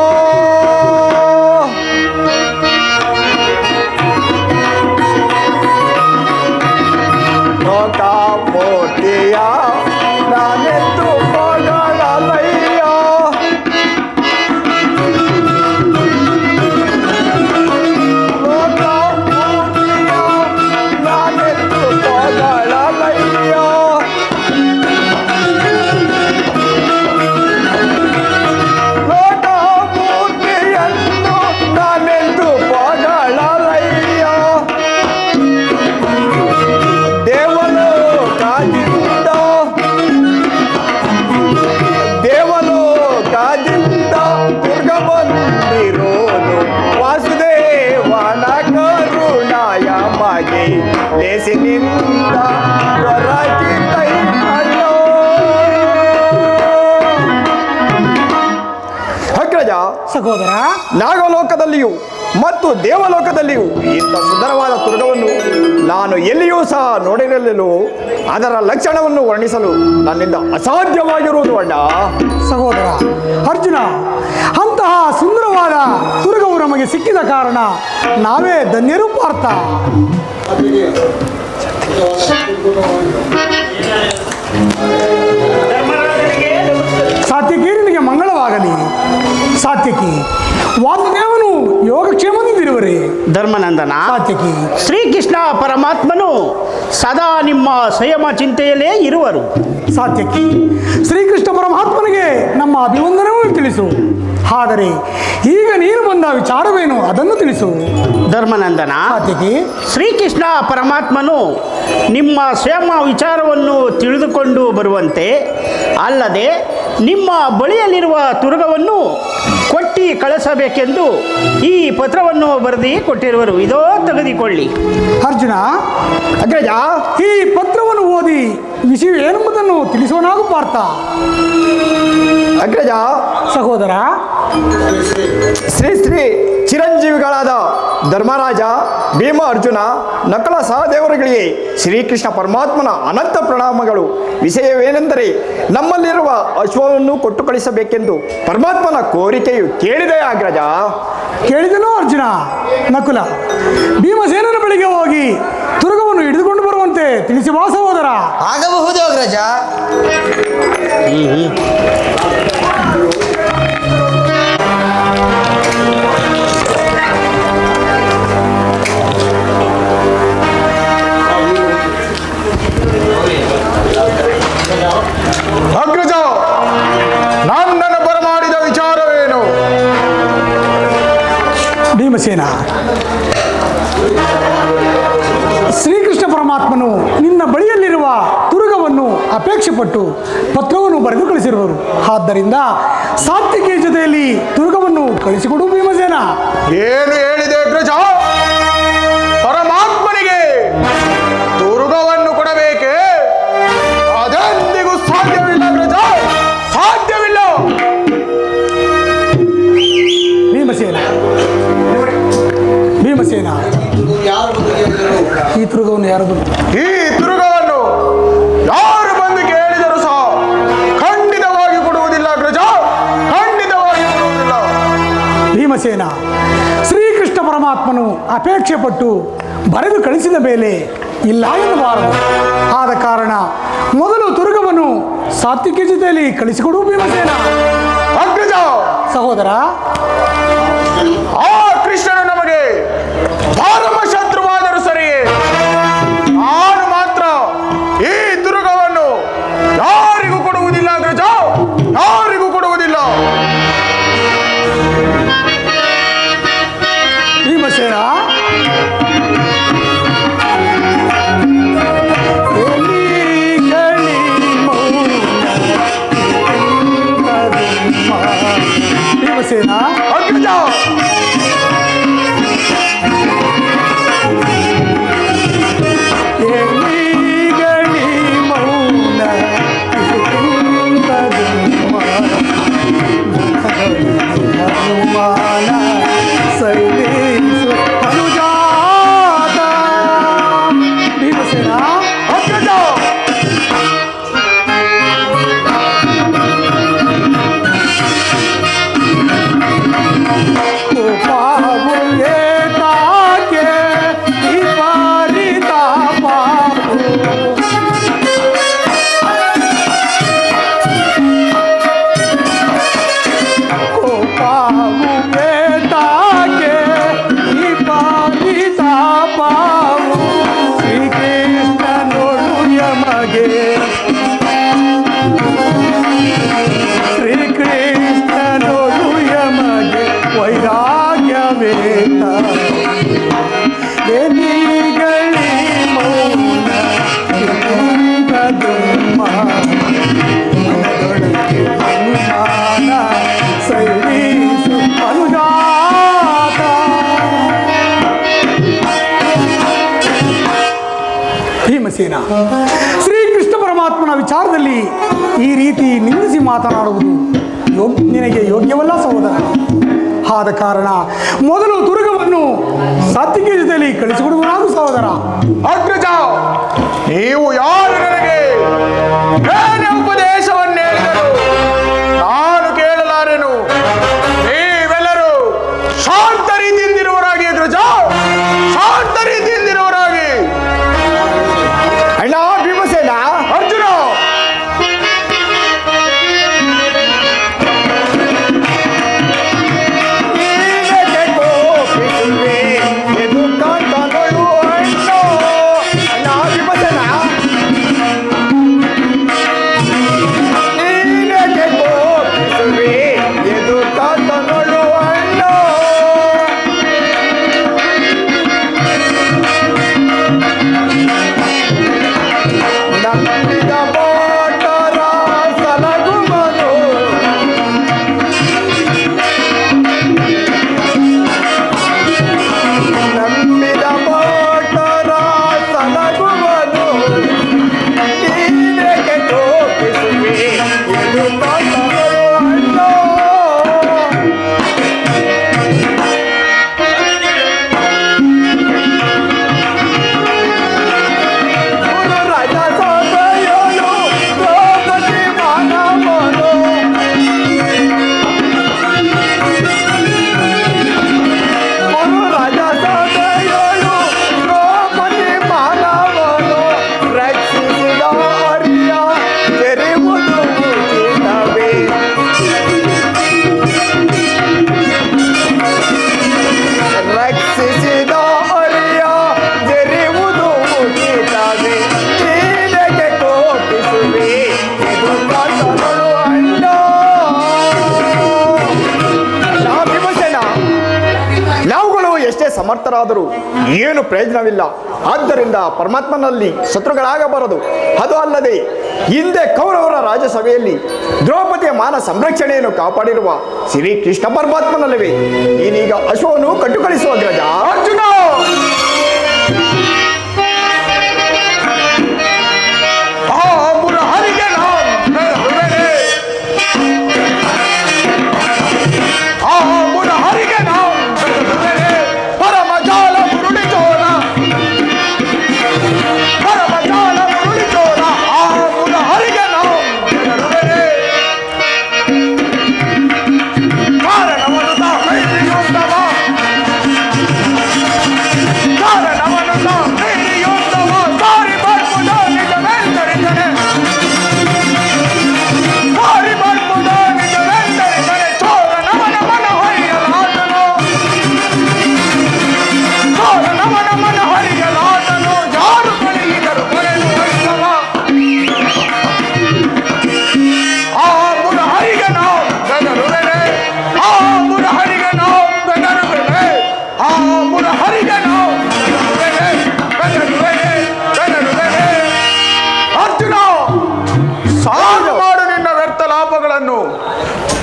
ಮೂರ್ತಿಯ ನಾನೆತ್ತು ಪಗಳಲಯ್ಯ ಲೋಕ ಮೂರ್ತಿಯ ನಾನೆತ್ತು ಪಗಳಲಯ್ಯ ಲೋಕ ಮೂರ್ತಿಯನ್ನು ನಾನೆತ್ತು ಪಗಳಲಯ್ಯ ದೇವಲೋಕದಿಂದ ದುರ್ಗ ಬಂದಿರೋದು ವಾಸುದೇವನ ಕರುಣಾಯ ಮಗೆ ಲೇಸಿನಿಂದ ದೊರಕಿತೈ ಕಣ್ಣೋ. ಅಗ್ರಜ, ಸಹೋದರ, ನಾಗಲೋಕದಲ್ಲಿಯೂ ಮತ್ತು ದೇವಲೋಕದಲ್ಲಿಯೂ ಇಂಥ ಸುಂದರವಾದ ತುರ್ಗವನ್ನು ನಾನು ಎಲ್ಲಿಯೂ ಸಹ ನೋಡಿರಲಿಲ್ಲ. ಅದರ ಲಕ್ಷಣವನ್ನು ವರ್ಣಿಸಲು ನನ್ನಿಂದ ಅಸಾಧ್ಯವಾಗಿರುವುದು ಅಣ್ಣ. ಸಹೋದರ ಅರ್ಜುನ, ಅಂತಹ ಸುಂದರವಾದ ತುರುಗವು ನಮಗೆ ಸಿಕ್ಕಿದ ಕಾರಣ ನಾವೇ ಧನ್ಯರು ಪಾರ್ಥ. ಸಾತ್ಯಕಿ, ನಿನಗೆ ಮಂಗಳವಾಗಲಿ. ಸಾತ್ಯಕಿ, ವಾಸುದೇವನು ಯೋಗಕ್ಷೇಮದಿಂದಿರುವರೆ. ಧರ್ಮನಂದನ, ಸಾತ್ಯಕಿ, ಶ್ರೀಕೃಷ್ಣ ಪರಮಾತ್ಮನು ಸದಾ ನಿಮ್ಮ ಸಂಯಮ ಚಿಂತೆಯಲ್ಲೇ ಇರುವರು. ಸಾತ್ಯಕಿ, ಶ್ರೀಕೃಷ್ಣ ಪರಮಾತ್ಮನಿಗೆ ನಮ್ಮ ಅಭಿವಂದನವನ್ನು ತಿಳಿಸು. ಆದರೆ ಈಗ ನೀನು ಬಂದ ವಿಚಾರವೇನು ಅದನ್ನು ತಿಳಿಸು. ಧರ್ಮನಂದನ, ಸಾತ್ಯಕಿ, ಶ್ರೀಕೃಷ್ಣ ಪರಮಾತ್ಮನು ನಿಮ್ಮ ಸ್ವಯಂ ವಿಚಾರವನ್ನು ತಿಳಿದುಕೊಂಡು ಬರುವಂತೆ ಅಲ್ಲದೆ ನಿಮ್ಮ ಬಳಿಯಲ್ಲಿರುವ ತುರುಗವನ್ನು ಕೊಟ್ಟಿ ಕಳಿಸಬೇಕೆಂದು ಈ ಪತ್ರವನ್ನು ಬರೆದು ಕೊಟ್ಟಿರುವರು. ಇದೋ ತೆಗೆದುಕೊಳ್ಳಿ. ಅರ್ಜುನ, ಅಗ್ರಜ, ಈ ಪತ್ರವನ್ನು ಓದಿ ವಿಷಯ ಏನೆಂಬುದನ್ನು ತಿಳಿಸೋನಾಗು ಪಾರ್ಥ. ಅಗ್ರಜ, ಸಹೋದರ, ಶ್ರೀ ಶ್ರೀ ಚಿರಂಜೀವಿಗಳಾದ ಧರ್ಮರಾಜ, ಭೀಮ, ಅರ್ಜುನ, ನಕಲ ಸಹದೇವರುಗಳಿಗೆ ಶ್ರೀಕೃಷ್ಣ ಪರಮಾತ್ಮನ ಅನಂತ ಪ್ರಣಾಮಗಳು. ವಿಷಯವೇನೆಂದರೆ ನಮ್ಮಲ್ಲಿರುವ ಅಶ್ವವನ್ನು ಕೊಟ್ಟು ಕಳಿಸಬೇಕೆಂದು ಪರಮಾತ್ಮನ ಕೋರಿಕೆಯು ಕೇಳಿದೆ ಅಗ್ರಜ. ಕೇಳಿದನೋ ಅರ್ಜುನ? ನಕುಲ, ಭೀಮಸೇನನ ಬಳಿಗೆ ಹೋಗಿ ತುರುಗವನ್ನು ಹಿಡಿದುಕೊಂಡು ಬರುವಂತೆ ತಿಳಿಸಿ ಬಾ ಸಹೋದರ. ಆಗಬಹುದು ಅಗ್ರಜ. ಭೀಮಸೇನ, ಶ್ರೀಕೃಷ್ಣ ಪರಮಾತ್ಮನು ನಿನ್ನ ಬಳಿಯಲ್ಲಿರುವ ತುರುಗವನ್ನು ಅಪೇಕ್ಷೆ ಪಟ್ಟು ಪತ್ರವನ್ನು ಬರೆದು ಕಳಿಸಿರುವರು. ಆದ್ದರಿಂದ ಸಾತ್ವಿಕಿಯ ಜೊತೆಯಲ್ಲಿ ತುರುಗವನ್ನು ಕಳಿಸಿಕೊಡು ಭೀಮಸೇನ. ಏನು ಹೇಳಿದೆ ಅಗ್ರಜ? ಪರಮಾತ್ಮನಿಗೆ ತುರುಗವನ್ನು ಕೊಡಬೇಕೆ? ಅದೆಂದಿಗೂ ಸಾಧ್ಯವಿಲ್ಲ ಅಗ್ರಜ, ಸಾಧ್ಯವಿಲ್ಲ. ಭೀಮಸೇನ, ಭೀಮಸೇನ, ಈ ತುರುಗವನ್ನು ಯಾರದು? ಈ ತುರುಗವನ್ನು ಯಾರು ಬಂದು ಕೇಳಿದರೂ ಸಹ ಖಂಡಿತವಾಗಿ ಕೊಡುವುದಿಲ್ಲ ಅಗ್ರಜ, ಖಂಡಿತವಾಗಿ ಕೊಡುವುದಿಲ್ಲ. ಭೀಮಸೇನ, ಶ್ರೀಕೃಷ್ಣ ಪರಮಾತ್ಮನು ಅಪೇಕ್ಷೆ ಪಟ್ಟು ಬರೆದು ಕಳಿಸಿದ ಮೇಲೆ ಇಲ್ಲ ಎನ್ನಬಾರದು. ಆದ ಕಾರಣ ಮೊದಲು ತುರುಗವನ್ನು ಸಾತ್ವಿಕ ಜೊತೆಯಲ್ಲಿ ಕಳಿಸಿಕೊಡು ಭೀಮಸೇನ. ಅಗ್ರಜ, ಸಹೋದರ, ಆ ಕೃಷ್ಣನು ನಮಗೆ ಧರ್ಮ ಶತ್ರುವಾದರೂ ಸರಿಯೇ, ನಾನು ಮಾತ್ರ ಈ ತುರುಗವನ್ನು ಯಾರಿಗೂ ಕೊಡುವುದಿಲ್ಲ ಅಗ್ರಜ, ಯಾರಿಗೂ ಕೊಡುವುದಿಲ್ಲ. ಭೀಮಸೇನ, ಭೀಮಸೇನ, ಅಗ್ರಜ, ಭೀಮಸೇನ, ಶ್ರೀಕೃಷ್ಣ ಪರಮಾತ್ಮನ ವಿಚಾರದಲ್ಲಿ ಈ ರೀತಿ ನಿಂದಿಸಿ ಮಾತನಾಡುವುದು ನಿನಗೆ ಯೋಗ್ಯವಲ್ಲ ಸಹೋದರ. ಆದ ಕಾರಣ ಮೊದಲು ತುರುಗವನ್ನು ಸಾತ್ವಿಕ ಜೊತೆಯಲ್ಲಿ ಕಳಿಸಿಕೊಡುವುದು ಸಹೋದರ. ಅಗ್ರಜ, ನೀವು ಯಾರು ನನಗೆ ಏನೇ ಉಪದೇಶವನ್ನು ಹೇಳಿದರು ನಾನು ಕೇಳಲಾರೆನು. ನೀವೆಲ್ಲರೂ ಶಾಂತ ರೀತಿಯಿಂದಿರುವವರಾಗಿ ಅಗ್ರಜ, ಶಾಂತ ರೀತಿಯಿಂದಿರುವವರಾಗಿ. ಅಣ್ಣ ಭೀಮಸೇನ, ಅರ್ಜುನ, ನೀನೇಕೆ ಸಮರ್ಥರಾದರೂ ಏನು ಪ್ರಯೋಜನವಿಲ್ಲ. ಆದ್ದರಿಂದ ಪರಮಾತ್ಮನಲ್ಲಿ ಶತ್ರುಗಳಾಗಬಾರದು. ಅದು ಅಲ್ಲದೆ ಹಿಂದೆ ಕೌರವರ ರಾಜಸಭೆಯಲ್ಲಿ ದ್ರೌಪದಿಯ ಮಾನ ಸಂರಕ್ಷಣೆಯನ್ನು ಕಾಪಾಡಿರುವ ಶ್ರೀ ಕೃಷ್ಣ ಪರಮಾತ್ಮನಲ್ಲವೇ ನೀನೀಗ ಅಶ್ವವನ್ನು ಕಟ್ಟುಕಳಿಸುವ ಅಗ್ರಜ. ಅರ್ಜುನ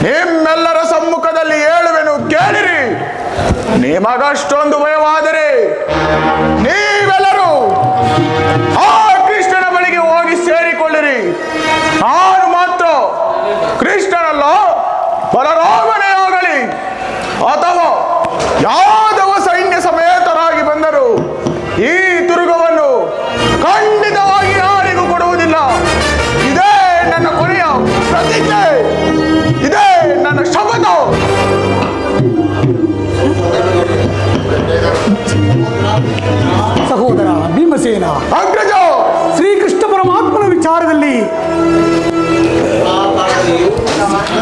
ನಿಮ್ಮೆಲ್ಲರ ಸಮ್ಮುಖದಲ್ಲಿ ಹೇಳುವೆನು, ಕೇಳಿರಿ. ನಿಮಗಷ್ಟೊಂದು ಭಯವಾದರೆ ನೀವೆಲ್ಲರೂ ಆ ಕೃಷ್ಣನ ಬಳಿಗೆ ಹೋಗಿ ಸೇರಿಕೊಳ್ಳಿರಿ. ನಾನು ಮಾತ್ರ ಕೃಷ್ಣನಲ್ಲ, ಬಲರಾಮನೇ ಆಗಲಿ ಅಥವಾ ಯಾದವ ಸೈನ್ಯ ಸಮೇತರಾಗಿ ಬಂದರು ಈ ದುರ್ಗವನ್ನು ಖಂಡಿತವಾಗಿ ಯಾರಿಗೂ ಕೊಡುವುದಿಲ್ಲ. ಇದೇ ನನ್ನ ಕೊನೆಯ ಪ್ರತಿಜ್ಞೆ, ಇದೇ ನನ್ನ ಶಪಥ. ಸಹೋದರ ಭೀಮಸೇನ, ಅಗ್ರಜ, ಶ್ರೀಕೃಷ್ಣ ಪರಮಾತ್ಮನ ವಿಚಾರದಲ್ಲಿ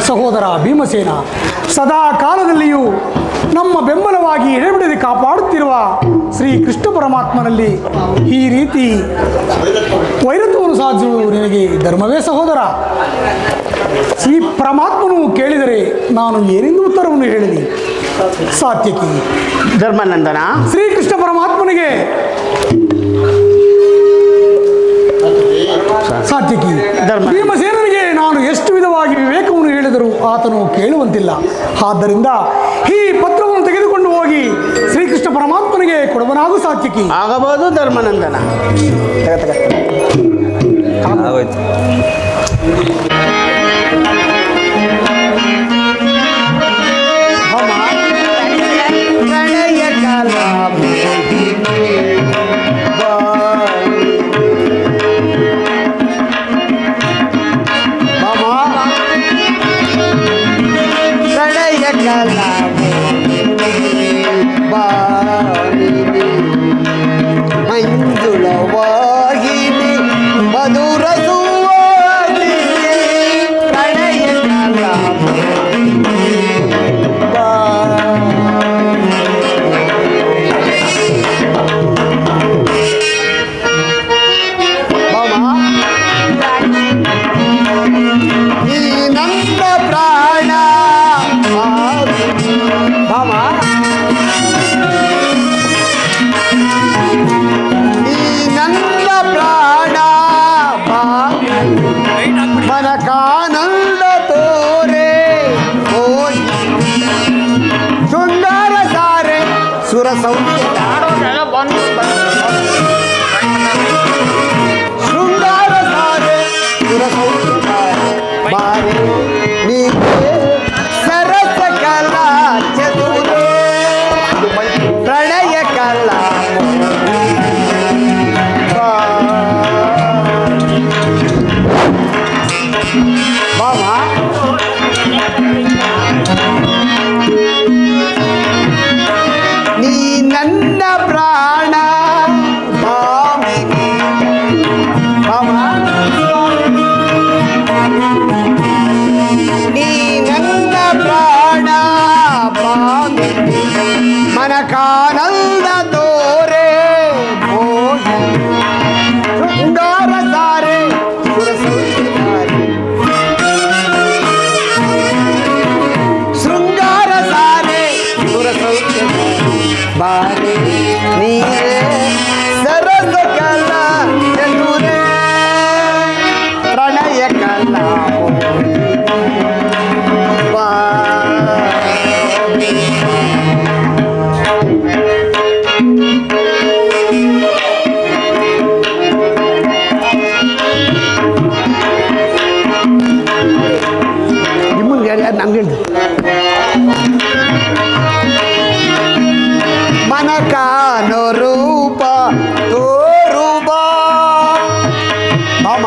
ಸಹೋದರ ಭೀಮಸೇನ ಸದಾ ಕಾಲದಲ್ಲಿಯೂ ನಮ್ಮ ಬೆಂಬಲವಾಗಿ ಎಡೆಬಿಡದೆ ಕಾಪಾಡುತ್ತಿರುವ ಶ್ರೀ ಕೃಷ್ಣ ಪರಮಾತ್ಮನಲ್ಲಿ ಈ ರೀತಿ ವೈರತ್ವವನ್ನು ಸಾಧಿಸುವುದು ನಿನಗೆ ಧರ್ಮವೇ ಸಹೋದರ? ಶ್ರೀ ಪರಮಾತ್ಮನು ಕೇಳಿದರೆ ನಾನು ಏನೆಂದು ಉತ್ತರವನ್ನು ಹೇಳಲಿ? ಸಾತ್ಯಕಿ ಧರ್ಮನಂದನ, ಶ್ರೀಕೃಷ್ಣ ಪರಮಾತ್ಮನಿಗೆ ಸಾತ್ಯಕಿ ಭೀಮಸೇನನಿಗೆ ನಾನು ಎಷ್ಟು ವಿಧವಾಗಿ ವಿವೇಕವನ್ನು ಹೇಳಿದರೂ ಆತನು ಕೇಳುವಂತಿಲ್ಲ. ಆದ್ದರಿಂದ ಈ ಪತ್ರವನ್ನು ತೆಗೆದುಕೊಂಡು ಹೋಗಿ ಶ್ರೀಕೃಷ್ಣ ಪರಮಾತ್ಮನಿಗೆ ಕೊಡುವನಾಗು ಸಾತ್ಯಕಿ. ಆಗಬಹುದು ಧರ್ಮನಂದನ. ಆಗೋಯ್ತು. ಮಂಜುಳವಾಹಿನಿ ಮಧುರ ಸುವಾಹಿನಿ ಪ್ರಣಯ ಈ ನನ್ನ ಪ್ರಾಣ ಭಾಮ ಮನಕಾನಂದ ತೋರೆ ಓಯ್ ಸುಂದರ ಸಾರೆ ಸುರ ಶೃಂಗಾರ ಸಾರೆ ಸುರ ಬಾರೆ ನೀಗೆ ಸರಸ ಕಲಾ ಚತುರೇ ಪ್ರಣಯ ಕಲಾ ನೀ ನನ್ನ ಪ್ರಾಣ ಕಾನೂರೂಪ ತೋರುಬ ಮಾಮ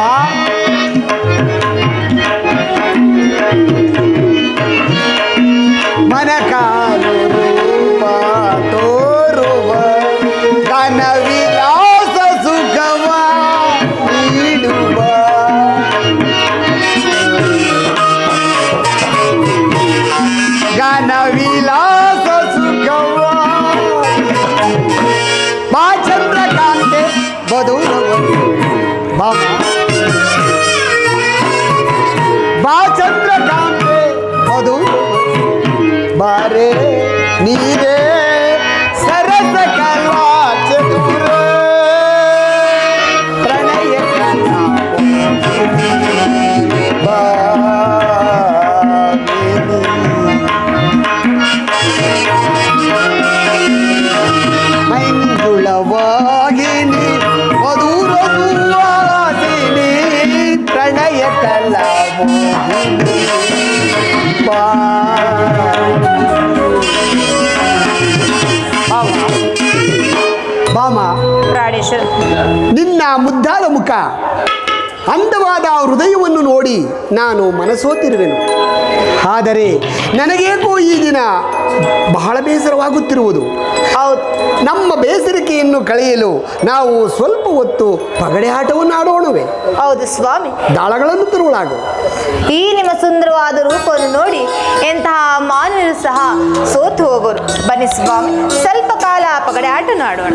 ಮನ ಕಾನೂರೂಪ ತೋರುವ ಘನವಿಲಾಸ ಸುಖವ ನೀಡುವ ಘನವಿಲಾಸ ಸುಖವ ಬಾ ಚಂದ್ರಕಾಂತೆ ಬದುರವರು ಬಾಮ ಬಾ ಚಂದ್ರಕಾಂತೆ ಬದುರವರು ಬಾರೆ ನೀರೇ ಸರಸ ಕಲಾ ಚತುರ ಪ್ರಣಯ ಕಲಾ ಮಂಜುಳವಾಗಿನಿ ಮಧುರ ಸುವಾಸಿನಿ ಪ್ರಣಯ ಕಲಾ ಮೋಹಿನಿ ಬಾಮ ಪ್ರಾಣೇಶ್ವರ, ನಿನ್ನ ಮುದ್ದಾದ ಮುಖ ಅಂದವಾದ ಹೃದಯವನ್ನು ನೋಡಿ ನಾನು ಮನಸೋತಿರುವೆನು. ಆದರೆ ನನಗೇಕೋ ಈ ದಿನ ಬಹಳ ಬೇಸರವಾಗುತ್ತಿರುವುದು. ಹೌದು, ನಮ್ಮ ಬೇಸರಿಕೆಯನ್ನು ಕಳೆಯಲು ನಾವು ಸ್ವಲ್ಪ ಹೊತ್ತು ಪಗಡೆ ಆಟವನ್ನು ಆಡೋಣವೇ? ಹೌದು ಸ್ವಾಮಿ. ದಾಳಗಳನ್ನು ತರುವಳಾಗು. ಈ ನಿಮ್ಮ ಸುಂದರವಾದ ರೂಪವನ್ನು ನೋಡಿ ಎಂತಹ ಮಾನವರು ಸಹ ಸೋತು ಹೋಗೋರು. ಬನ್ನಿ ಸ್ವಾಮಿ, ಸ್ವಲ್ಪ ಕಾಲ ಪಗಡೆ ಆಟ ಆಡೋಣ.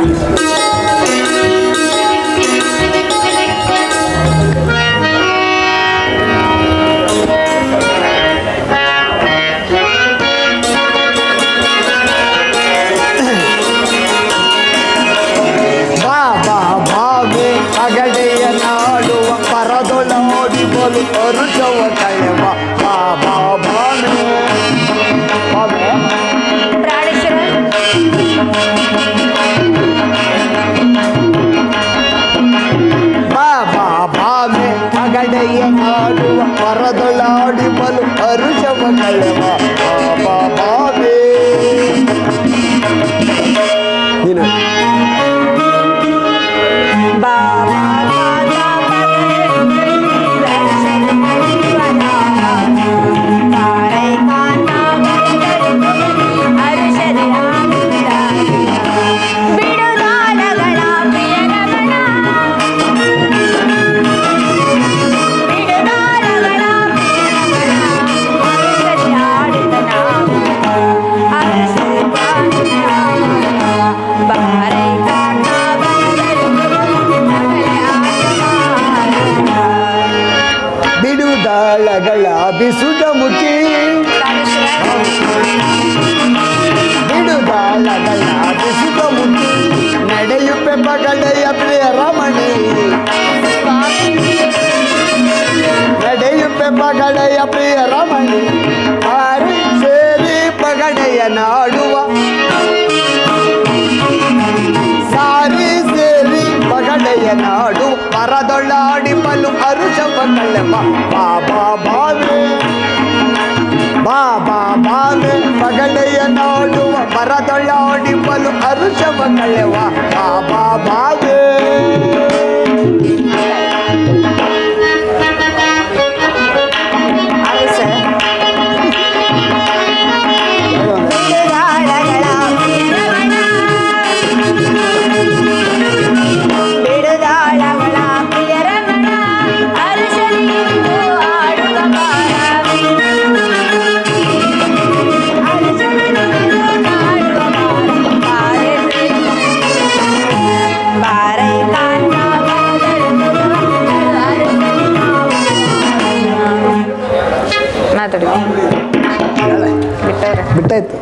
ಪಗಡೆಯ ನಾಡುವ ಪರದೊಳೋಡಿ ಬಲು ಅರುಷವ ಕಳೆವ ಬಾಬಾ ಬಾಮೆ ಪ್ರಾಣೇಶ್ವರ, ಬಾಬಾ ಬಾಮೆ ಪಗಡೆಯ ನಾಡುವ ಪರದೊಳಾಡಿ ಬಲು ಅರುಷವ ಕಳೆವ ಬಾಬಾ ಬಾಮೆ ನೀನು ಬಿಡುದಾಳಗಳ ಬಿಸುದ ಮುಖಿ ಬಿಡುದಾಳಗಳ ಬಿಸುದ ಮುಖಿ ನಡೆಯುಪ್ಪೆ ಪಗಡೆಯ ಪ್ರಿಯ ರಮಣಿ ನಡೆಯುಪ್ಪೆ ಪಗಡೆಯ ಪ್ರಿಯ ರಮಣಿ ಆರಿ ಸೇರಿ ಪಗಡೆಯ ನಾಡುವ ಸಾರಿ ಸೇರಿ ಪಗಡೆಯ ನಾಡು ಪರದೊಳ್ಳಾಡಿ ಬಲು ಅರುಷವ ಕಳೆವ ಬಾಬಾ ಬಾವೆ ಬಾಬಾ ಬಾವೆ ಪಗಡೆಯ ನಾಡುವ ಪರದೊಳ್ಳಾಡಿ ಬಲು ಅರುಷವ ಕಳೆವ ಬಾಬಾ ಬಾವೆ ಬಿಟ್ಟಾಯ್ತು.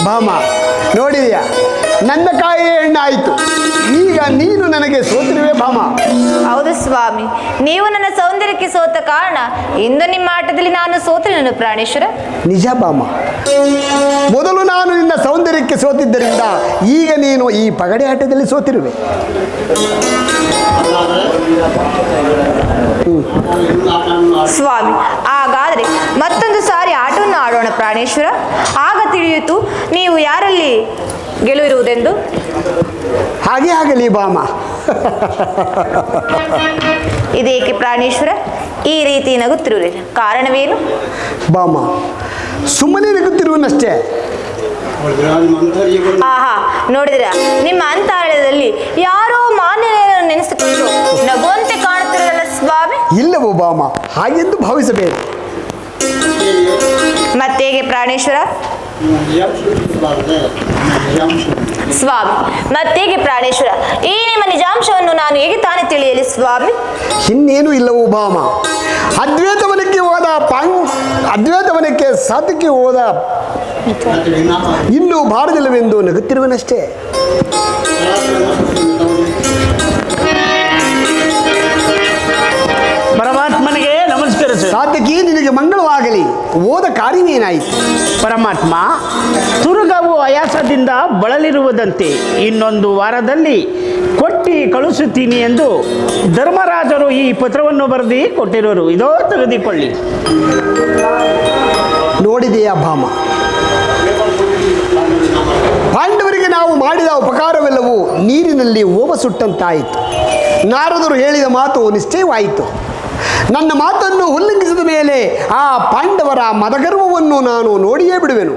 ಭಾಮ ನೋಡಿದೆಯಾ, ನನ್ನ ಕಾಯಿ ಹೆಣ್ಣಾಯಿತು. ಈಗ ನೀನು ನನಗೆ ಸೋತಿರುವೆ ಭಾಮ. ಹೌದು ಸ್ವಾಮಿ, ನೀವು ನನ್ನ ಸೌಂದರ್ಯಕ್ಕೆ ಸೋತ ಕಾರಣ ಇಂದು ನಿಮ್ಮ ಆಟದಲ್ಲಿ ನಾನು ಸೋತಿರುವೆನು ಪ್ರಾಣೇಶ್ವರ. ನಿಜ ಭಾಮ, ಮೊದಲು ನಾನು ನಿನ್ನ ಸೌಂದರ್ಯಕ್ಕೆ ಸೋತಿದ್ದರಿಂದ ಈಗ ನೀನು ಈ ಪಗಡೆ ಆಟದಲ್ಲಿ ಸೋತಿರುವೆ. ಸ್ವಾಮಿ, ಹಾಗಾದ್ರೆ ಮತ್ತೊಂದು ಸಾರಿ ಆಟವನ್ನು ಆಡೋಣ ಪ್ರಾಣೇಶ್ವರ. ಆಗ ತಿಳಿಯಿತು ನೀವು ಯಾರಲ್ಲಿ ಗೆಲುವಿರುವುದೆಂದು. ಹಾಗೆ ಆಗಲಿ ಬಾಮ. ಇದೇಕೆ ಪ್ರಾಣೇಶ್ವರ ಈ ರೀತಿ ನಗುತ್ತಿರುವುದಿಲ್ಲ? ಕಾರಣವೇನು? ಬಾಮ, ಸುಮ್ಮನೆ ನಗುತ್ತಿರುವನಷ್ಟೇ. ಆಹಾ, ನೋಡಿದಿರ, ನಿಮ್ಮ ಅಂತರಾಳದಲ್ಲಿ ಯಾರೋ ಮಾನ್ಯತೆಯನ್ನು ನೆನೆಸಿಕೊಂಡು ನಗುವಂತೆ ಕಾಣುತ್ತಿರಲ್ಲ ಸ್ವಾಮಿ. ಇಲ್ಲವೋ ಬಾಮ, ಹಾಗೆಂದು ಭಾವಿಸಬೇಕು. ಮತ್ತೇಗೆ ಪ್ರಾಣೇಶ್ವರ? ಸ್ವಾಮಿ, ಮತ್ತೇಗೆ ಪ್ರಾಣೇಶ್ವರ? ಈ ನಿಮ್ಮ ನಿಜಾಂಶವನ್ನು ನಾನು ಹೇಗೆ ತಾನೇ ತಿಳಿಯಲಿ ಸ್ವಾಮಿ? ಇನ್ನೇನು ಇಲ್ಲವೋ ಬಾಮ, ಅದ್ವೈತವನಕ್ಕೆ ಸಾಧಕ್ಕೆ ಹೋದ ಇನ್ನೂ ಬಾರದಿಲ್ಲವೆಂದು ನಗುತ್ತಿರುವನಷ್ಟೇ. ಪರಮಾತ್ಮನಿಗೆ ನಮಸ್ಕಾರ ಸರ್. ಸಾಧಕಿ, ನಿನಗೆ ಮಂಗಳವಾಗಲಿ. ಹೋದ ಕಾರ್ಯವೇನಾಯಿತು? ಪರಮಾತ್ಮ, ತುರುಗವು ಆಯಾಸದಿಂದ ಬಳಲಿರುವುದಂತೆ ಇನ್ನೊಂದು ವಾರದಲ್ಲಿ ಕೊಟ್ಟಿ ಕಳಿಸುತ್ತೀನಿ ಎಂದು ಧರ್ಮರಾಜರು ಈ ಪತ್ರವನ್ನು ಬರೆದು ಕೊಟ್ಟಿರೋರು. ಇದೋ ತೆಗೆದುಕೊಳ್ಳಿ. ನೋಡಿದೆಯಾ ಭಾಮ, ಪಾಂಡವರಿಗೆ ನಾವು ಮಾಡಿದ ಉಪಕಾರವೆಲ್ಲವೂ ನೀರಿನಲ್ಲಿ ಓವ ಸುಟ್ಟಂತಾಯಿತು. ನಾರದರು ಹೇಳಿದ ಮಾತು ನಿಶ್ಚಯವಾಯಿತು. ನನ್ನ ಮಾತನ್ನು ಉಲ್ಲಂಘಿಸಿದ ಮೇಲೆ ಆ ಪಾಂಡವರ ಮದಗರ್ವವನ್ನು ನಾನು ನೋಡಿಯೇ ಬಿಡುವೆನು.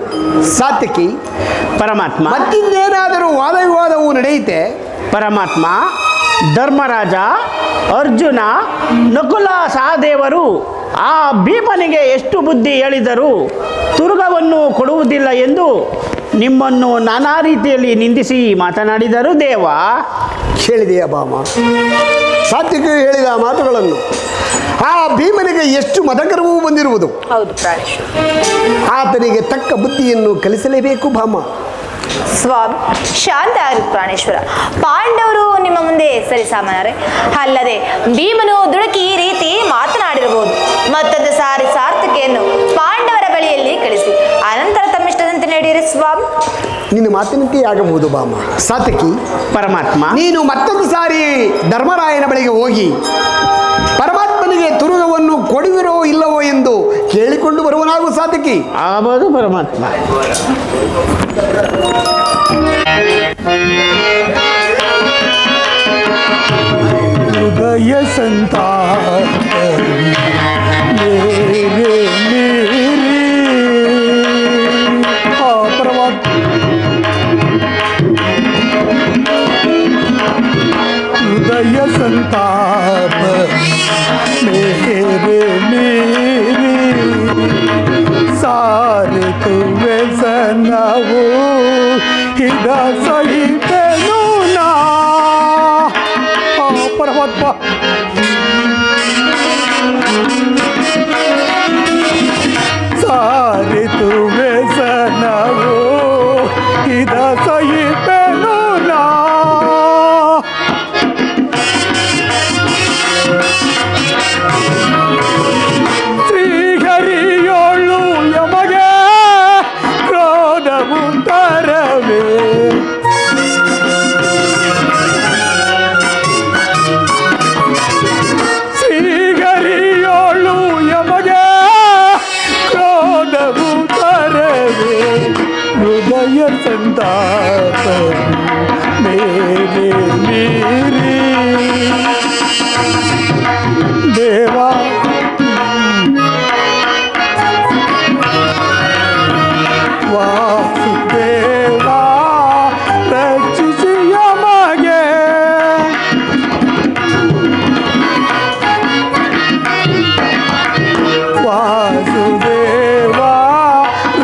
ಸಾತ್ಯಕಿ, ಪರಮಾತ್ಮ, ಮತ್ತಿನ್ನೇನಾದರೂ ವಾದ ವಿವಾದವು ನಡೆಯುತ್ತೆ? ಪರಮಾತ್ಮ, ಧರ್ಮರಾಜ, ಅರ್ಜುನ, ನಕುಲ ಸಹದೇವರು ಆ ಭೀಮನಿಗೆ ಎಷ್ಟು ಬುದ್ಧಿ ಹೇಳಿದರೂ ತುರುಗವನ್ನು ಕೊಡುವುದಿಲ್ಲ ಎಂದು ನಿಮ್ಮನ್ನು ನಾನಾ ರೀತಿಯಲ್ಲಿ ನಿಂದಿಸಿ ಮಾತನಾಡಿದರು ದೇವ. ಕೇಳಿದೆಯಾ ಬಾಮ, ಸಾತ್ವಿಕ ಹೇಳಿದ ಮಾತುಗಳನ್ನು? ಆ ಭೀಮನಿಗೆ ಎಷ್ಟು ಮದಗರ್ವವು ಬಂದಿರುವುದು. ಹೌದು ಪ್ರಾಣೇಶ್ವರ. ಆತನಿಗೆ ತಕ್ಕ ಬುದ್ಧಿಯನ್ನು ಕಲಿಸಲೇಬೇಕು ಭಾಮ. ಸ್ವಾಮಿ, ಶಾಂತ ಆರು ಪ್ರಾಣೇಶ್ವರ. ಪಾಂಡವರು ನಿಮ್ಮ ಮುಂದೆ ಸರಿಸಾಮಾನ್ಯರೇ? ಅಲ್ಲದೆ ಭೀಮನು ದುಡುಕಿ ಈ ರೀತಿ ಮಾತನಾಡಿರಬಹುದು. ಮತ್ತೊಂದು ಸಾರಿ ಸಾರ್ಥಕೆಯನ್ನು ಪಾಂಡವರ ಬಳಿಯಲ್ಲಿ ಕಳಿಸಿ ಅನಂತರ ತಮ್ಮಿಷ್ಟದಂತೆ ನಡೆಯಿರಿ ಸ್ವಾಮಿ. ನಿನ್ನ ಮಾತಿನಂತೆ ಆಗಬಹುದು ಬಾಮ. ಸಾತಕಿ, ಪರಮಾತ್ಮ, ನೀನು ಮತ್ತೊಂದು ಸಾರಿ ಧರ್ಮರಾಯನ ಬಳಿಗೆ ಹೋಗಿ ಪರಮಾತ್ಮನಿಗೆ ತುರುಗವನ್ನು ಕೊಡುವಿರೋ ಇಲ್ಲವೋ ಎಂದು ಕೇಳಿಕೊಂಡು ಬರುವನಾಗು ಸಾತಕಿ. ಆಗಬಹುದು ಪರಮಾತ್ಮ. ಹೃದಯ ಸಂತಾಪ हृदय संताप मेरे मेरे सारे तुवे सनावो हिदा सही तेनू ना परमात्मा सारे तुवे सनावो हिदा सही तेनू ना ಶ್ರೀಹರಿಯೋಳು ಯಮಗೆ ಕ್ರೋಧವು ತರವೇ ಶ್ರೀಹರಿಯೋಳು ಯಮಗೆ ಕ್ರೋಧವು ತರವೇ ಹೃದಯ ಸಂತಾಪ ಮೇರೆ ಮೇರೆ ದೇವಾ ವಾಸುದೇವಾ ರಕ್ಷಿಸಿ ಯಮಗೆ ವಾಸುದೇವಾ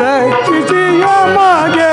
ರಕ್ಷಿಸಿ ಯಮಗೆ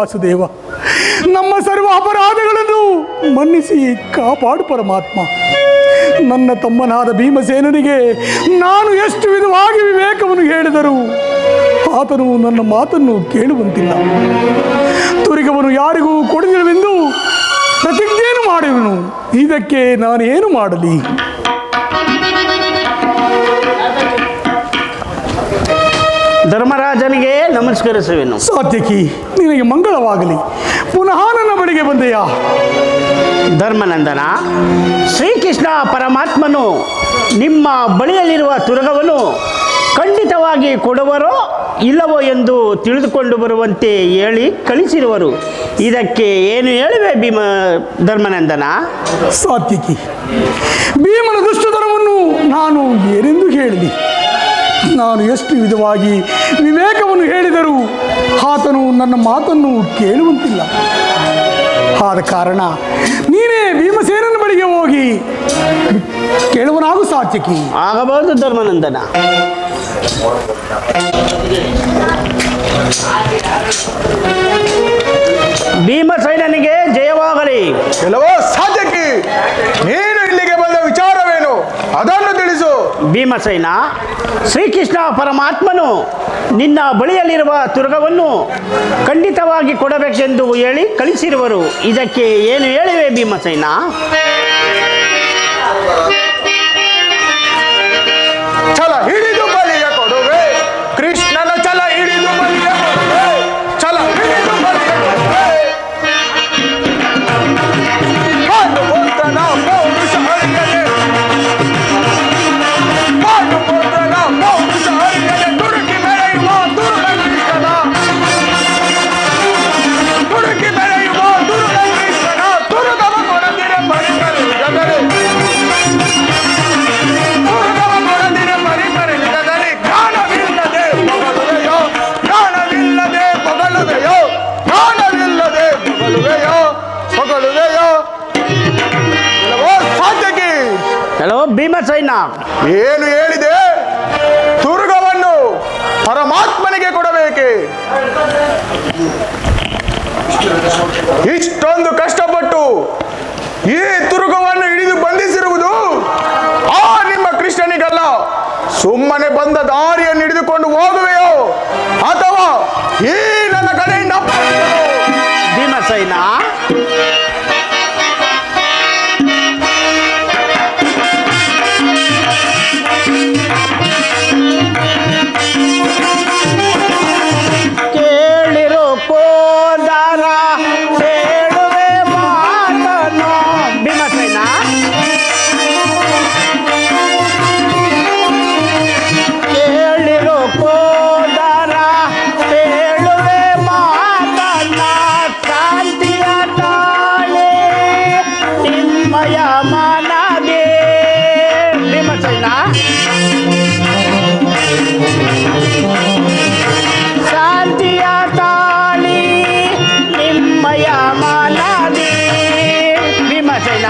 ವಾಸುದೇವ, ನಮ್ಮ ಸರ್ವ ಅಪರಾಧಗಳನ್ನು ಮನ್ನಿಸಿ ಕಾಪಾಡು ಪರಮಾತ್ಮ. ನನ್ನ ತಮ್ಮನಾದ ಭೀಮಸೇನನಿಗೆ ನಾನು ಎಷ್ಟು ವಿಧವಾಗಿ ವಿವೇಕವನ್ನು ಹೇಳಿದರೂ ಆತನು ನನ್ನ ಮಾತನ್ನು ಕೇಳುವಂತಿಲ್ಲ. ತುರಿಗವನ್ನು ಯಾರಿಗೂ ಕೊಡದಿಲ್ಲವೆಂದು ಪ್ರತಿಜ್ಞೆಯನ್ನು ಮಾಡುವನು. ಇದಕ್ಕೆ ನಾನೇನು ಮಾಡಲಿ? ಧರ್ಮರಾಜನಿಗೆ ನಮಸ್ಕರಿಸುವೆನು. ಸಾತ್ಯಕಿ, ನಿನಗೆ ಮಂಗಳವಾಗಲಿ. ಪುನಃ ನನ್ನ ಬಳಿಗೆ ಬಂದೆಯಾ? ಧರ್ಮನಂದನ, ಶ್ರೀಕೃಷ್ಣ ಪರಮಾತ್ಮನು ನಿಮ್ಮ ಬಳಿಯಲ್ಲಿರುವ ತುರಗವನ್ನು ಖಂಡಿತವಾಗಿ ಕೊಡುವರೋ ಇಲ್ಲವೋ ಎಂದು ತಿಳಿದುಕೊಂಡು ಬರುವಂತೆ ಹೇಳಿ ಕಳಿಸಿರುವರು. ಇದಕ್ಕೆ ಏನು ಹೇಳಿವೆ ಧರ್ಮನಂದನ? ಸಾತ್ಯಕಿ, ಭೀಮನ ದುಷ್ಟತನವನ್ನು ನಾನು ಏನೆಂದು ಹೇಳಲಿ? ನಾನು ಎಷ್ಟು ವಿಧವಾಗಿ ವಿವೇಕವನ್ನು ಹೇಳಿದರೂ ಆತನು ನನ್ನ ಮಾತನ್ನು ಕೇಳುವಂತಿಲ್ಲ. ಆದ ಕಾರಣ ನೀನೇ ಭೀಮಸೇನನ ಬಳಿಗೆ ಹೋಗಿ ಕೇಳುವನಾಗು ಸಾತ್ಯಕಿ. ಆಗಬಹುದು ಧರ್ಮನಂದನ. ಭೀಮಸೇನನಿಗೆ ಜಯವಾಗಲಿ. ಕೆಲವೋ ಸಾತ್ಯಕಿ, ನೀನು ಇಲ್ಲಿಗೆ ಬಂದ ವಿಚಾರವೇನು ಅದನ್ನು ತಿಳಿಸು. ಭೀಮಸೇನ, ಶ್ರೀಕೃಷ್ಣ ಪರಮಾತ್ಮನು ನಿನ್ನ ಬಳಿಯಲ್ಲಿರುವ ತುರ್ಗವನ್ನು ಖಂಡಿತವಾಗಿ ಕೊಡಬೇಕೆಂದು ಹೇಳಿ ಕಳಿಸಿರುವರು. ಇದಕ್ಕೆ ಏನು ಹೇಳಿವೆ ಭೀಮಸೇನ? ಛಲ ಹಿಡಿದು ಬಲಿಯ ಕೊಡುವೆ, ಕೃಷ್ಣನ ಛಲ ಹಿಡಿದು ಬಲಿಯ ಕೊಡುವೆ, ಛಲ ಹಿಡಿದು ಬಲಿಯ ಕೊಡುವೆ. ಭಾನುಪುತ್ರನ ಪೌರುಷ ಹರಿಯದೆ, ಭಾನುಪುತ್ರನ ಪೌರುಷ ಹರಿಯದೆ ತುಡುಕಿ ಬೆಳೆಯುವ ದುರುಳ ಕೃಷ್ಣನ, ತುಡುಕಿ ಬೆಳೆಯುವ ದುರುಳ ಕೃಷ್ಣನ ತುರುಗವ ಕೊಡದಿರ ಪರಿಕರು ಜಗರೆ, ತುರುಗವ ಕೊಡದಿರ ಪರಿಕರಿಲ್ಲದಲ್ಲಿ ಜ್ಞಾನವಿಲ್ಲದೆ ಬಗಲುವೆಯೋ, ಜ್ಞಾನವಿಲ್ಲದೆ ಬಗಲುವೆಯೋ, ಜ್ಞಾನವಿಲ್ಲದೆ ಬಗಲುವೆಯೋ, ಬಗಲುವೆಯೋ. ಕೆಲವೋ ಸಾತ್ಯಕಿ, ಹಲೋ ಭೀಮಸೇನ, ಏನು ಹೇಳಿದೆ? ತುರ್ಗವನ್ನು ಪರಮಾತ್ಮನಿಗೆ ಕೊಡಬೇಕೆ? ಇಷ್ಟೊಂದು ಕಷ್ಟಪಟ್ಟು ಈ ತುರುಗವನ್ನು ಹಿಡಿದು ಬಂಧಿಸಿರುವುದು ಆ ನಿಮ್ಮ ಕೃಷ್ಣನಿಗಲ್ಲ. ಸುಮ್ಮನೆ ಬಂದ ದಾರಿಯನ್ನು ಹಿಡಿದುಕೊಂಡು ಹೋಗುವೆಯೋ ಅಥವಾ ಈ ನನ್ನ ಕಡೆಯಿಂದ ಭೀಮಸೇನ, ಕೇಳಿರೋ ಕೋದಾರ ಹೇಳುವೆ ಮಾತನು. ಭೀಮಸೇನ, ಕೇಳಿರೋ ಕೋದಾರ ಹೇಳುವೆ ಮಾತನ, ಶಾಂತಿಯ ತಾಳೆ ನಿಮ್ಮಯ ಮನದೇ. ಭೀಮಸೇನ, ಶಾಂತಿಯ ತಾಳಿ ನಿಮ್ಮಯ ಮನದಿ. ಭೀಮಸೇನ,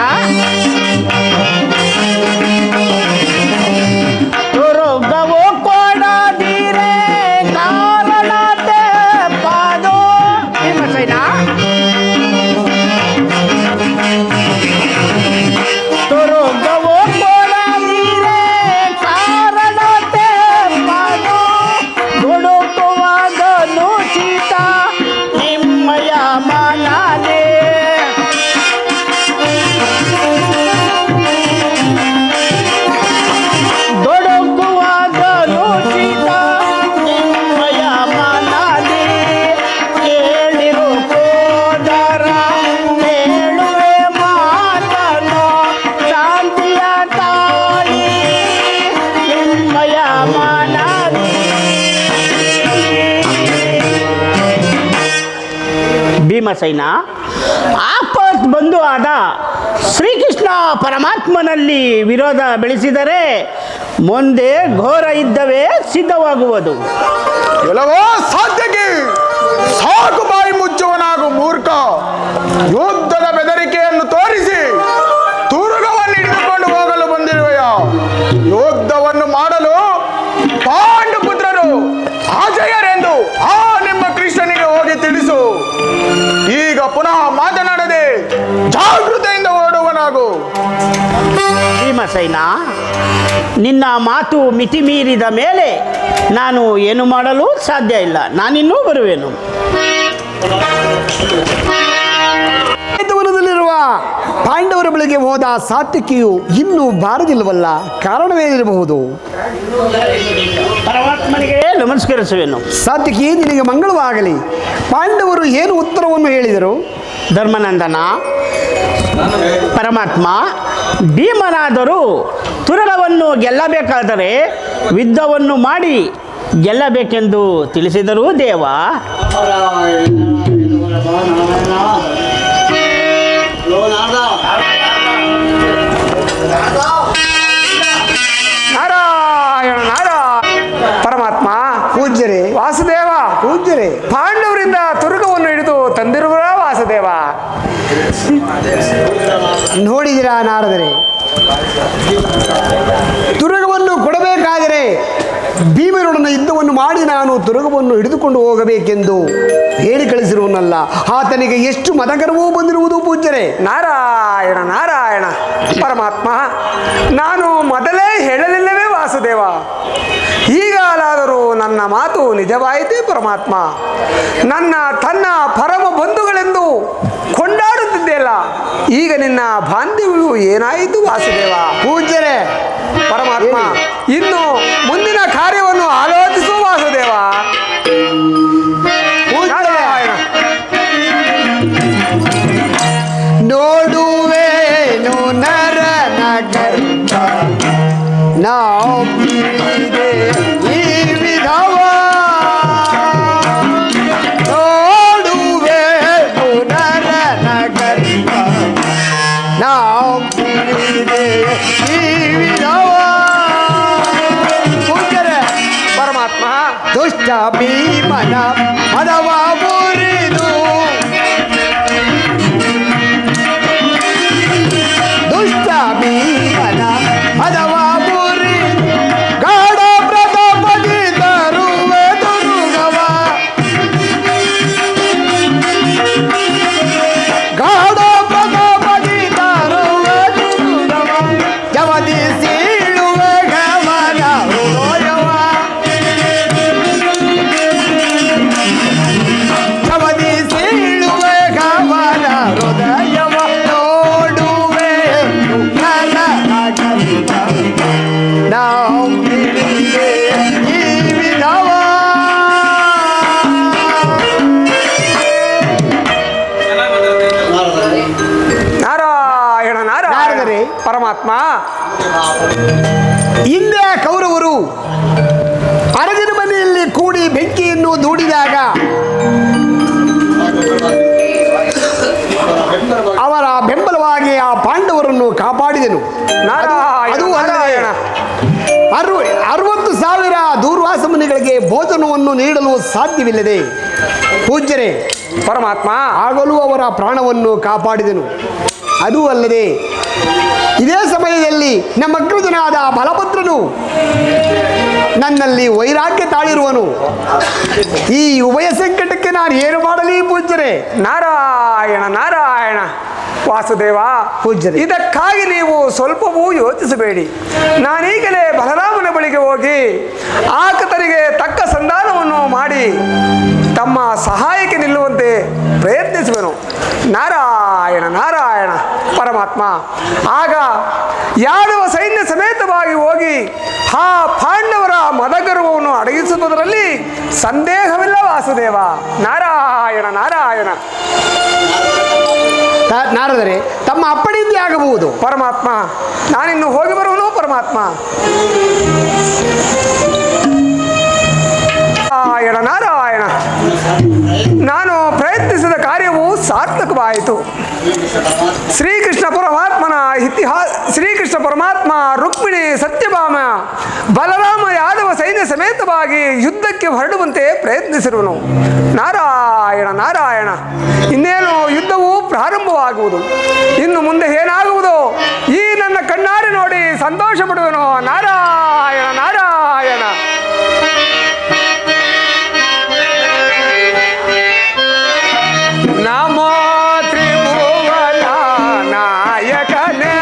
ತುರುಗವು ಕೊಡದಿರೆ ಕಾರಣತೆ ಪಾದು. ಭೀಮಸೇನ, ತುರುಗವು ಕೊಡದಿರೆ ಕಾರಣತೆ ಪಾದು, ದುಡುಕುವಾಗನು ಸೀತ ನಿಮ್ಮಯ ಮನದೇ. ದೊಡಗುವಾಗನು ಸೀತ ನಿಮ್ಮಯ ಮನದೇ. ಕೇಳಿರು ಕೋದರ ಹೇಳುವೆ ಮಾತನು, ಶಾಂತಿಯ ತಾಳಿ ನಿಮ್ಮಯ ಮನದೇ. ಭೀಮಸೇನ, ಆಪತ್ ಬಂಧು ಆದ ಶ್ರೀಕೃಷ್ಣ ಪರಮಾತ್ಮನಲ್ಲಿ ವಿರೋಧ ಬೆಳೆಸಿದರೆ ಮುಂದೆ ಘೋರ ಯುದ್ಧವೇ ಸಿದ್ಧವಾಗುವುದು. ಕೆಲವೋ ಸಾತ್ಯಕಿ, ಸಾಕು ಬಾಯಿ ಮುಚ್ಚುವನಾಗು ಮೂರ್ಖ. ಯುದ್ಧದ ಬೆದರಿಕೆಯನ್ನು ತೋರಿಸಿ ತುರುಗವನ್ನು ಹಿಡಿದುಕೊಂಡು ಹೋಗಲು ಬಂದಿರುವೆಯ? ಯುದ್ಧವನ್ನು ಮಾಡಲು ಪಾಂಡುಪುತ್ರರು ಅಜಯರೆಂದು ಆ ನಿಮ್ಮ ಕೃಷ್ಣನಿಗೆ ಹೋಗಿ ತಿಳಿಸು. ಭೀಮಸೇನ, ನಿನ್ನ ಮಾತು ಮಿತಿ ಮೀರಿದ ಮೇಲೆ ನಾನು ಏನು ಮಾಡಲು ಸಾಧ್ಯ ಇಲ್ಲ. ನಾನಿನ್ನೂ ಬರುವೆನು. ವನದಲ್ಲಿರುವ ಪಾಂಡವರ ಬಳಿಗೆ ಹೋದ ಸಾತ್ವಿಕಿಯು ಇನ್ನೂ ಬಾರದಿಲ್ಲವಲ್ಲ, ಕಾರಣವೇನಿರಬಹುದು? ಪರಮಾತ್ಮನಿಗೆ ನಮಸ್ಕರಿಸುವೆನು. ಸಾತ್ವಿಕಿ, ನಿನಗೆ ಮಂಗಳವಾಗಲಿ. ಪಾಂಡವರು ಏನು ಉತ್ತರವನ್ನು ಹೇಳಿದರು? ಧರ್ಮನಂದನ, ಪರಮಾತ್ಮ ಭೀಮನಾದರೂ ತುರಗವನ್ನು ಗೆಲ್ಲಬೇಕಾದರೆ ಯುದ್ಧವನ್ನು ಮಾಡಿ ಗೆಲ್ಲಬೇಕೆಂದು ತಿಳಿಸಿದರು ದೇವ. ನಾರಾಯಣ ಪರಮಾತ್ಮ. ಪೂಜ್ಯರೇ, ವಾಸುದೇವ, ಪೂಜ್ಯರೇ, ಪಾಂಡವರಿಂದ ತುರುಗವನ್ನು ಹಿಡಿದು ತಂದಿರುವ ವಾಸುದೇವ. ನೋಡಿದಿರಾ ನಾರದರೆ? ತುರುಗವನ್ನು ಕೊಡಬೇಕಾದರೆ ಭೀಮನೊಡನೆ ಯುದ್ಧವನ್ನು ಮಾಡಿ ನಾನು ತುರುಗವನ್ನು ಹಿಡಿದುಕೊಂಡು ಹೋಗಬೇಕೆಂದು ಹೇಳಿ ಕಳಿಸಿರುವನಲ್ಲ, ಆತನಿಗೆ ಎಷ್ಟು ಮದಗರವೂ ಬಂದಿರುವುದು ಪೂಜ್ಯರೇ. ನಾರಾಯಣ ಪರಮಾತ್ಮ, ನಾನು ಮೊದಲೇ ಹೇಳಲಿಲ್ಲವೇ ವಾಸುದೇವ? ಈಗಾಲಾದರೂ ನನ್ನ ಮಾತು ನಿಜವಾಯಿತೇ ಪರಮಾತ್ಮ? ತನ್ನ ಪರಮ ಬಂಧುಗಳೆಂದು ಕೊಂಡಾಡುತ್ತಿದ್ದೆಯಲ್ಲ, ಈಗ ನಿನ್ನ ಬಾಂಧವ್ಯವು ಏನಾಯಿತು ವಾಸುದೇವ? ಪೂಜ್ಯರೇ, ಪರಮಾತ್ಮ, ಇನ್ನು ಮುಂದಿನ ಕಾರ್ಯವನ್ನು ಆಲೋಚಿಸುವ ವಾಸುದೇವ. ನಾರಾಯಣ. ನೋಡುವೇನು ನರನ ಗರ್ಭ ನಾವು ತಿಳಿದೆ ಈ ವಿಧವ. ನೋಡುವೇನು ನರನ ಗರ್ಭ ನಾವು ತಿಳಿದೆ ಈ ವಿಧವ. ಪೂಜ್ಯರೇ, ಪರಮಾತ್ಮ, ದುಷ್ಟ ಭೀಮನ ಮದವ ಮುರಿದು, ದುಷ್ಟ ಭೀಮನ ಮದವ ಮುರಿದು ಗಾಢ ಪ್ರತಾಪದಿ ತರುವೆ ದುರ್ಗವ. ಗಾಢ ಪ್ರತಾಪದಿ ತರುವೆ ದುರ್ಗವ. ಜವದಿ ಸೀಳುವೆ ಗಮನ ಹೃದಯವ. ಜವದಿ ಸೀಳುವೆ ಗಮನ ಹೃದಯವ. ನೋಡುವೆ ನನ್ನ ಗಂಧ ನಾವು ತಿಳಿದೆ ಈ ವಿಧವ. ನಾರಾಯಣ ನಾರದರೆ, ಪರಮಾತ್ಮ, ಹಿಂದೆ ಕೌರವರು ಅರಗಿನ ಮನೆಯಲ್ಲಿ ಕೂಡಿ ಬೆಂಕಿಯನ್ನು ದೂಡಿದಾಗ ಅವರ ಬೆಂಬಲವಾಗಿ ಆ ಪಾಂಡವರನ್ನು ಕಾಪಾಡಿದನು. ಅದು ನಾರಾಯಣ. 60,000 ದೂರ್ವಾಸ ಮುನಿಗಳಿಗೆ ಭೋಜನವನ್ನು ನೀಡಲು ಸಾಧ್ಯವಿಲ್ಲದೆ ಪೂಜ್ಯರೇ, ಪರಮಾತ್ಮ, ಆಗಲೂ ಅವರ ಪ್ರಾಣವನ್ನು ಕಾಪಾಡಿದನು. ಅದೂ ಅಲ್ಲದೆ ಇದೇ ಸಮಯದಲ್ಲಿ ನಮ್ಮ ಅಗ್ರಜನಾದ ಬಲಭದ್ರನು ನನ್ನಲ್ಲಿ ವೈರಾಗ್ಯ ತಾಳಿರುವನು. ಈ ಉಭಯ ಸಂಕಟಕ್ಕೆ ನಾನು ಏನು ಮಾಡಲಿ ಪೂಜ್ಯರೇ? ನಾರಾಯಣ ವಾಸುದೇವ, ಪೂಜ್ಯರೇ, ಇದಕ್ಕಾಗಿ ನೀವು ಸ್ವಲ್ಪವೂ ಯೋಚಿಸಬೇಡಿ. ನಾನೀಗಲೇ ಬಲರಾಮನ ಬಳಿಗೆ ಹೋಗಿ ಆಕತರಿಗೆ ತಕ್ಕ ಸಂಧಾನವನ್ನು ಮಾಡಿ ತಮ್ಮ ಸಹಾಯಕ್ಕೆ ನಿಲ್ಲುವಂತೆ ಪ್ರಯತ್ನಿಸುವೆನು. ನಾರಾಯಣ ಪರಮಾತ್ಮ. ಆಗ ಯಾದವ ಸೈನ್ಯ ಸಮೇತವಾಗಿ ಹೋಗಿ ಆ ಪಾಂಡವರ ಮದಗರ್ವವನ್ನು ಅಡಗಿಸುವುದರಲ್ಲಿ ಸಂದೇಹವಿಲ್ಲ ವಾಸುದೇವ. ನಾರಾಯಣ. ನಾರದರೆ, ತಮ್ಮ ಅಪ್ಪಣೆಯಿಂದ ಆಗಬಹುದು ಪರಮಾತ್ಮ. ನಾನಿನ್ನು ಹೋಗಿ ಬರುವನು ಪರಮಾತ್ಮ. ನಾರಾಯಣ. ನಾನು ಪ್ರಯತ್ನಿಸಿದ ಕಾರ್ಯವು ಸಾರ್ಥಕವಾಯಿತು. ಶ್ರೀಕೃಷ್ಣ ಪರಮಾತ್ಮ ರುಕ್ಮಿಣಿ, ಸತ್ಯಭಾಮ, ಬಲರಾಮ ಯಾದವ ಸೈನ್ಯ ಸಮೇತವಾಗಿ ಯುದ್ಧಕ್ಕೆ ಹೊರಡುವಂತೆ ಪ್ರಯತ್ನಿಸಿರುವನು. ನಾರಾಯಣ. ಇನ್ನೇನು ಯುದ್ಧವು ಪ್ರಾರಂಭವಾಗುವುದು. ಇನ್ನು ಮುಂದೆ ಏನಾಗುವುದು ಈ ನನ್ನ ಕಣ್ಣಾರೆ ನೋಡಿ ಸಂತೋಷ ಪಡುವನು. ನಾರಾಯಣ. ನಮೋ ತ್ರಿಭುವನ ನಾಯಕನೇ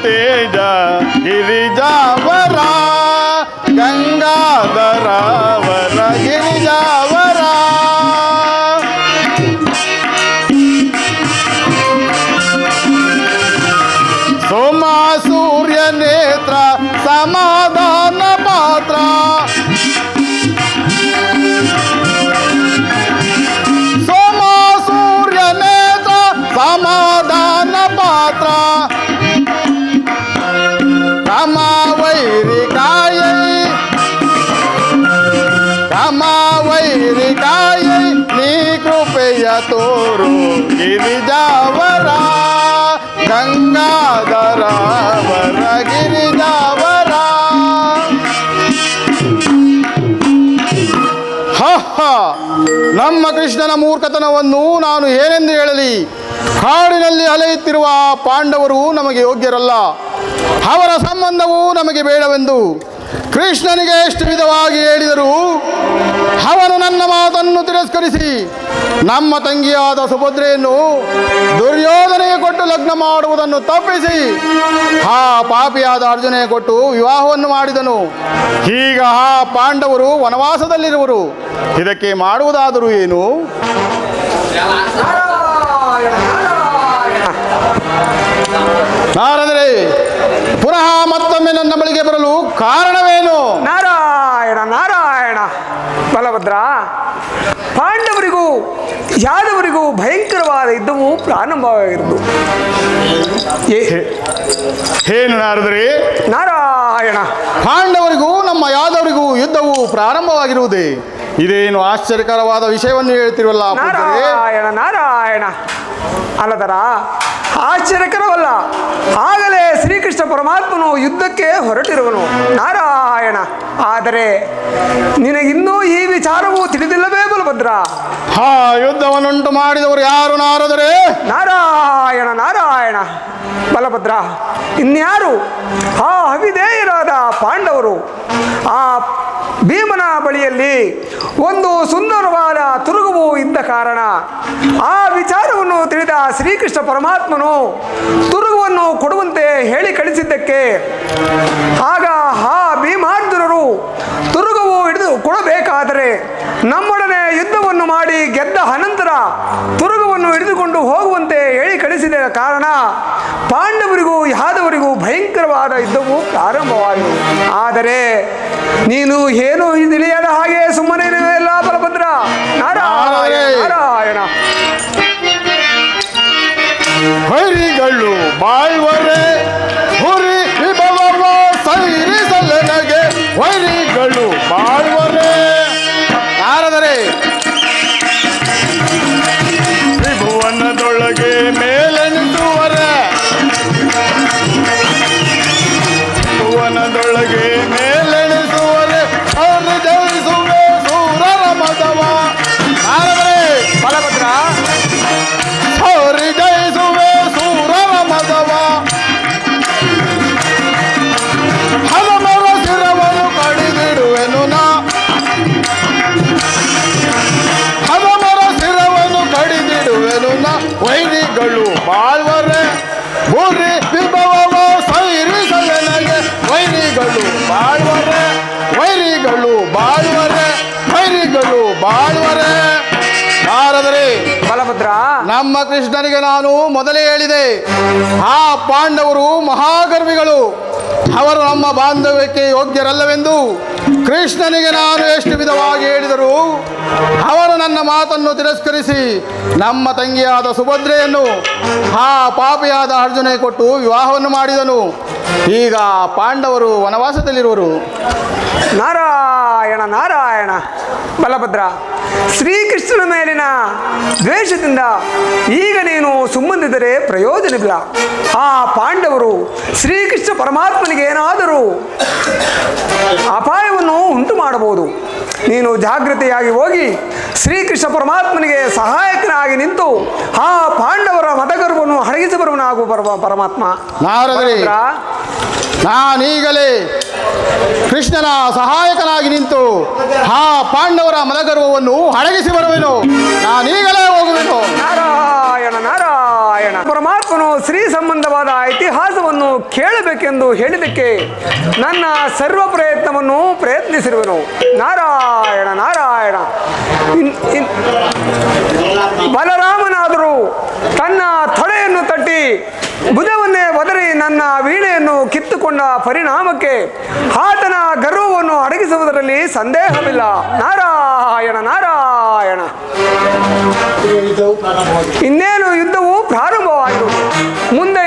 ತೇಜ ಗಿರಿಜಾವರ ಗಂಗಾಧರ ವರ ಗಿರಿಜಾವರ ಸೋಮ ಸೂರ್ಯ ನೇತ್ರ ಸಮಾಧಾನ ಪಾತ್ರ ಸೋಮ ಸೂರ್ಯ ನೇತ್ರ ಸಮಾಧಾನ ಪಾತ್ರ ರಮ ವೈರಿಕಾಯ ನೀ ಕೃಪೆಯ ತೋರು ಗಿರಿಜಾವರ ಗಂಗಾಧರ ವರ ಗಿರಿಜಾವರ ನಮ್ಮ ಕೃಷ್ಣನ ಮೂರ್ಖತನವನ್ನು ನಾನು ಏನೆಂದು ಹೇಳಲಿ? ಕಾಡಿನಲ್ಲಿ ಅಲೆಯುತ್ತಿರುವ ಪಾಂಡವರು ನಮಗೆ ಯೋಗ್ಯರಲ್ಲ, ಅವರ ಸಂಬಂಧವು ನಮಗೆ ಬೇಡವೆಂದು ಕೃಷ್ಣನಿಗೆ ಎಷ್ಟು ವಿಧವಾಗಿ ಹೇಳಿದರು. ಅವನು ನನ್ನ ಮಾತನ್ನು ತಿರಸ್ಕರಿಸಿ ನಮ್ಮ ತಂಗಿಯಾದ ಸುಭದ್ರೆಯನ್ನು ದುರ್ಯೋಧನೆಗೆ ಕೊಟ್ಟು ಲಗ್ನ ಮಾಡುವುದನ್ನು ತಪ್ಪಿಸಿ ಆ ಪಾಪಿಯಾದ ಅರ್ಜುನಿಗೆ ಕೊಟ್ಟು ವಿವಾಹವನ್ನು ಮಾಡಿದನು. ಈಗ ಆ ಪಾಂಡವರು ವನವಾಸದಲ್ಲಿರುವರು. ಇದಕ್ಕೆ ಮಾಡುವುದಾದರೂ ಏನು? ನಾರದರೆ ಪುನಃ ಮತ್ತೊಮ್ಮೆ ನನ್ನ ಬಳಿಗೆ ಬರಲು ಕಾರಣವೇನು? ನಾರಾಯಣ ನಾರಾಯಣ. ಬಲಭದ್ರ, ಪಾಂಡವರಿಗೂ ಯಾದವರಿಗೂ ಭಯಂಕರವಾದ ಯುದ್ಧವು ಪ್ರಾರಂಭವಾಗಿರುವುದು. ಏನು ನಾರದರೆ? ನಾರಾಯಣ, ಪಾಂಡವರಿಗೂ ನಮ್ಮ ಯಾದವರಿಗೂ ಯುದ್ಧವು ಪ್ರಾರಂಭವಾಗಿರುವುದೇ? ಇದೇನು ಆಶ್ಚರ್ಯಕರವಾದ ವಿಷಯವನ್ನು ಹೇಳ್ತಿರುವಲ್ಲ. ನಾರಾಯಣ ನಾರಾಯಣ. ಅಲ್ಲದರ ಆಶ್ಚರ್ಯಕರವಲ್ಲ, ಆಗಲೇ ಶ್ರೀಕೃಷ್ಣ ಪರಮಾತ್ಮನು ಯುದ್ಧಕ್ಕೆ ಹೊರಟಿರುವನು. ನಾರಾಯಣ, ಆದರೆ ನಿನಗಿನ್ನೂ ಈ ವಿಚಾರವು ತಿಳಿದಿಲ್ಲವೇ ಬಲಭದ್ರ? ಯುದ್ಧವನ್ನುಂಟು ಮಾಡಿದವರು ಯಾರು ನಾರದರೆ? ನಾರಾಯಣ ನಾರಾಯಣ. ಬಲಭದ್ರ, ಇನ್ಯಾರು? ಆ ಅವಿಧೇಯರಾದ ಪಾಂಡವರು ಆ ಭೀಮನ ಬಳಿಯಲ್ಲಿ ಒಂದು ಸುಂದರವಾದ ತುರುಗುವು ಇದ್ದ ಕಾರಣ ಆ ವಿಚಾರವನ್ನು ತಿಳಿದ ಶ್ರೀಕೃಷ್ಣ ಪರಮಾತ್ಮನು ತುರುಗುವನ್ನು ಕೊಡುವಂತೆ ಹೇಳಿ ಕಳಿಸಿದ್ದಕ್ಕೆ ಆಗ ಆ ಭೀಮಾರ್ಜುನರು ತುರುಗುವು ಹಿಡಿದು ಕೊಡಬೇಕಾದರೆ ನಮ್ಮೊಡನೆ ಯುದ್ಧವನ್ನು ಮಾಡಿ ಗೆದ್ದ ಅನಂತರ ತುರುಗುವನ್ನು ಹಿಡಿದುಕೊಂಡು ಹೋಗುವಂತೆ ಹೇಳಿ ಕಳಿಸಿದ ಕಾರಣ ಪಾಂಡವರಿಗೂ ಯಾದವರಿಗೂ ಭಯಂಕರವಾದ ಯುದ್ಧವು ಪ್ರಾರಂಭವಾಯಿತು. ಆದರೆ ನೀನು ಏನು ತಿಳಿಯದ ಹಾಗೆ ಸುಮ್ಮನೆ ಇರುವೆಲ್ಲ ಬಲಭದ್ರ. ನಾರಾಯಣ ನಾರಾಯಣ. ಹರಿಗಳು ಬಾಳ್ವರೆ ಹುರಿ ವಿಭವ ಸೈರಿಸಲನಗೆ ವೈರಿಗಳು ಬಾಳ್ವರೆ. ನಾರದರೆ ತ್ರಿಭುವನದೊಳಗೆ ಮೇಲೆನಿಸುವರೆ, ಭುವನದೊಳಗೆ ಮೇಲೆನಿಸುವರೆ ಅವರು ಜಯಿಸುವೆ ಸೂರರ ಮದವ. ನಾರದರೆ ಬಲಭದ್ರ, ಅವರು ಜಯಿಸುವೆ ಸೂರರ ಮದವ. ಹಲಮರ ಶಿರವನ್ನು ಕಡಿದಿಡುವೆನು ನಾ, ಹಲಮರ ಶಿರವನ್ನು ಕಡಿದಿಡುವೆನು ನಾ. ವೈರಿಗಳು ಬಾಳ್ವರೆ ಭೂರಿ ವಿಭವ ಸೈರಿಸಲನಗೆ ವೈರಿಗಳು ಬಾಳ್ವರೆ, ವೈರಿಗಳು ಬಾಳ್ವರೆ, ವೈರಿಗಳು ಬಾಳ್ವರೆ. ನಾರದರೆ ಬಲಭದ್ರ, ನಮ್ಮ ಕೃಷ್ಣನಿಗೆ ನಾನು ಮೊದಲೇ ಹೇಳಿದೆ, ಆ ಪಾಂಡವರು ಮಹಾಗರ್ವಿಗಳು, ಅವರು ನಮ್ಮ ಬಾಂಧವ್ಯಕ್ಕೆ ಯೋಗ್ಯರಲ್ಲವೆಂದು ಕೃಷ್ಣನಿಗೆ ನಾನು ಎಷ್ಟು ವಿಧವಾಗಿ ಹೇಳಿದರು. ಅವರು ನನ್ನ ಮಾತನ್ನು ತಿರಸ್ಕರಿಸಿ ನಮ್ಮ ತಂಗಿಯಾದ ಸುಭದ್ರೆಯನ್ನು ಆ ಪಾಪಿಯಾದ ಅರ್ಜುನಿಗೆ ಕೊಟ್ಟು ವಿವಾಹವನ್ನು ಮಾಡಿದನು. ಈಗ ಪಾಂಡವರು ವನವಾಸದಲ್ಲಿರುವರು. ನಾರಾಯಣ ನಾರಾಯಣ. ಬಲಭದ್ರ, ಶ್ರೀಕೃಷ್ಣನ ಮೇಲಿನ ದ್ವೇಷದಿಂದ ಈಗ ನೀನು ಸುಮ್ಮನಿದ್ದರೆ ಪ್ರಯೋಜನವಿಲ್ಲ. ಆ ಪಾಂಡವರು ಶ್ರೀಕೃಷ್ಣ ಪರಮಾತ್ಮನಿಗೆ ಏನಾದರೂ ಅಪಾಯವನ್ನು ಉಂಟು ಮಾಡಬಹುದು. ನೀನು ಜಾಗೃತೆಯಾಗಿ ಹೋಗಿ ಶ್ರೀಕೃಷ್ಣ ಪರಮಾತ್ಮನಿಗೆ ಸಹಾಯಕನಾಗಿ ನಿಂತು ಆ ಪಾಂಡವರ ಮತಗರ್ವವನ್ನು ಅಡಗಿಸಿ ಬರುವನಾಗು ಪರಮಾತ್ಮ. ನಾರದರೆ ನಾನೀಗಲೇ ಕೃಷ್ಣನ ಸಹಾಯಕನಾಗಿ ನಿಂತು ಆ ಪಾಂಡವರ ಮದಗರ್ವವನ್ನು ಅಡಗಿಸಿ ಬರುವೆನು. ನಾನೀಗಲೇ ಹೋಗುವೆನು. ನಾರಾಯಣ ನಾರಾಯಣ. ಪರಮಾತ್ಮನು ಶ್ರೀ ಸಂಬಂಧವಾದ ಇತಿಹಾಸವನ್ನು ಕೇಳಬೇಕೆಂದು ಹೇಳಿದ್ದಕ್ಕೆ ನನ್ನ ಸರ್ವ ಪ್ರಯತ್ನವನ್ನು ಪ್ರಯತ್ನಿಸಿರುವೆನು. ನಾರಾಯಣ ನಾರಾಯಣ. ಬಲರಾಮನಾದರೂ ತನ್ನ ತೊಡೆಯನ್ನು ತಟ್ಟಿ ಭುಜವನ್ನೇ ಒದರಿ ನನ್ನ ವೀಣೆಯನ್ನು ಕಿತ್ತುಕೊಂಡ ಪರಿಣಾಮಕ್ಕೆ ಆತನ ಗರ್ವವನ್ನು ಅಡಗಿಸುವುದರಲ್ಲಿ ಸಂದೇಹವಿಲ್ಲ. ನಾರಾಯಣ ನಾರಾಯಣ. ಇನ್ನೇನು ಯುದ್ಧವು ಪ್ರಾರಂಭವಾಯಿತು. ಮುಂದೆ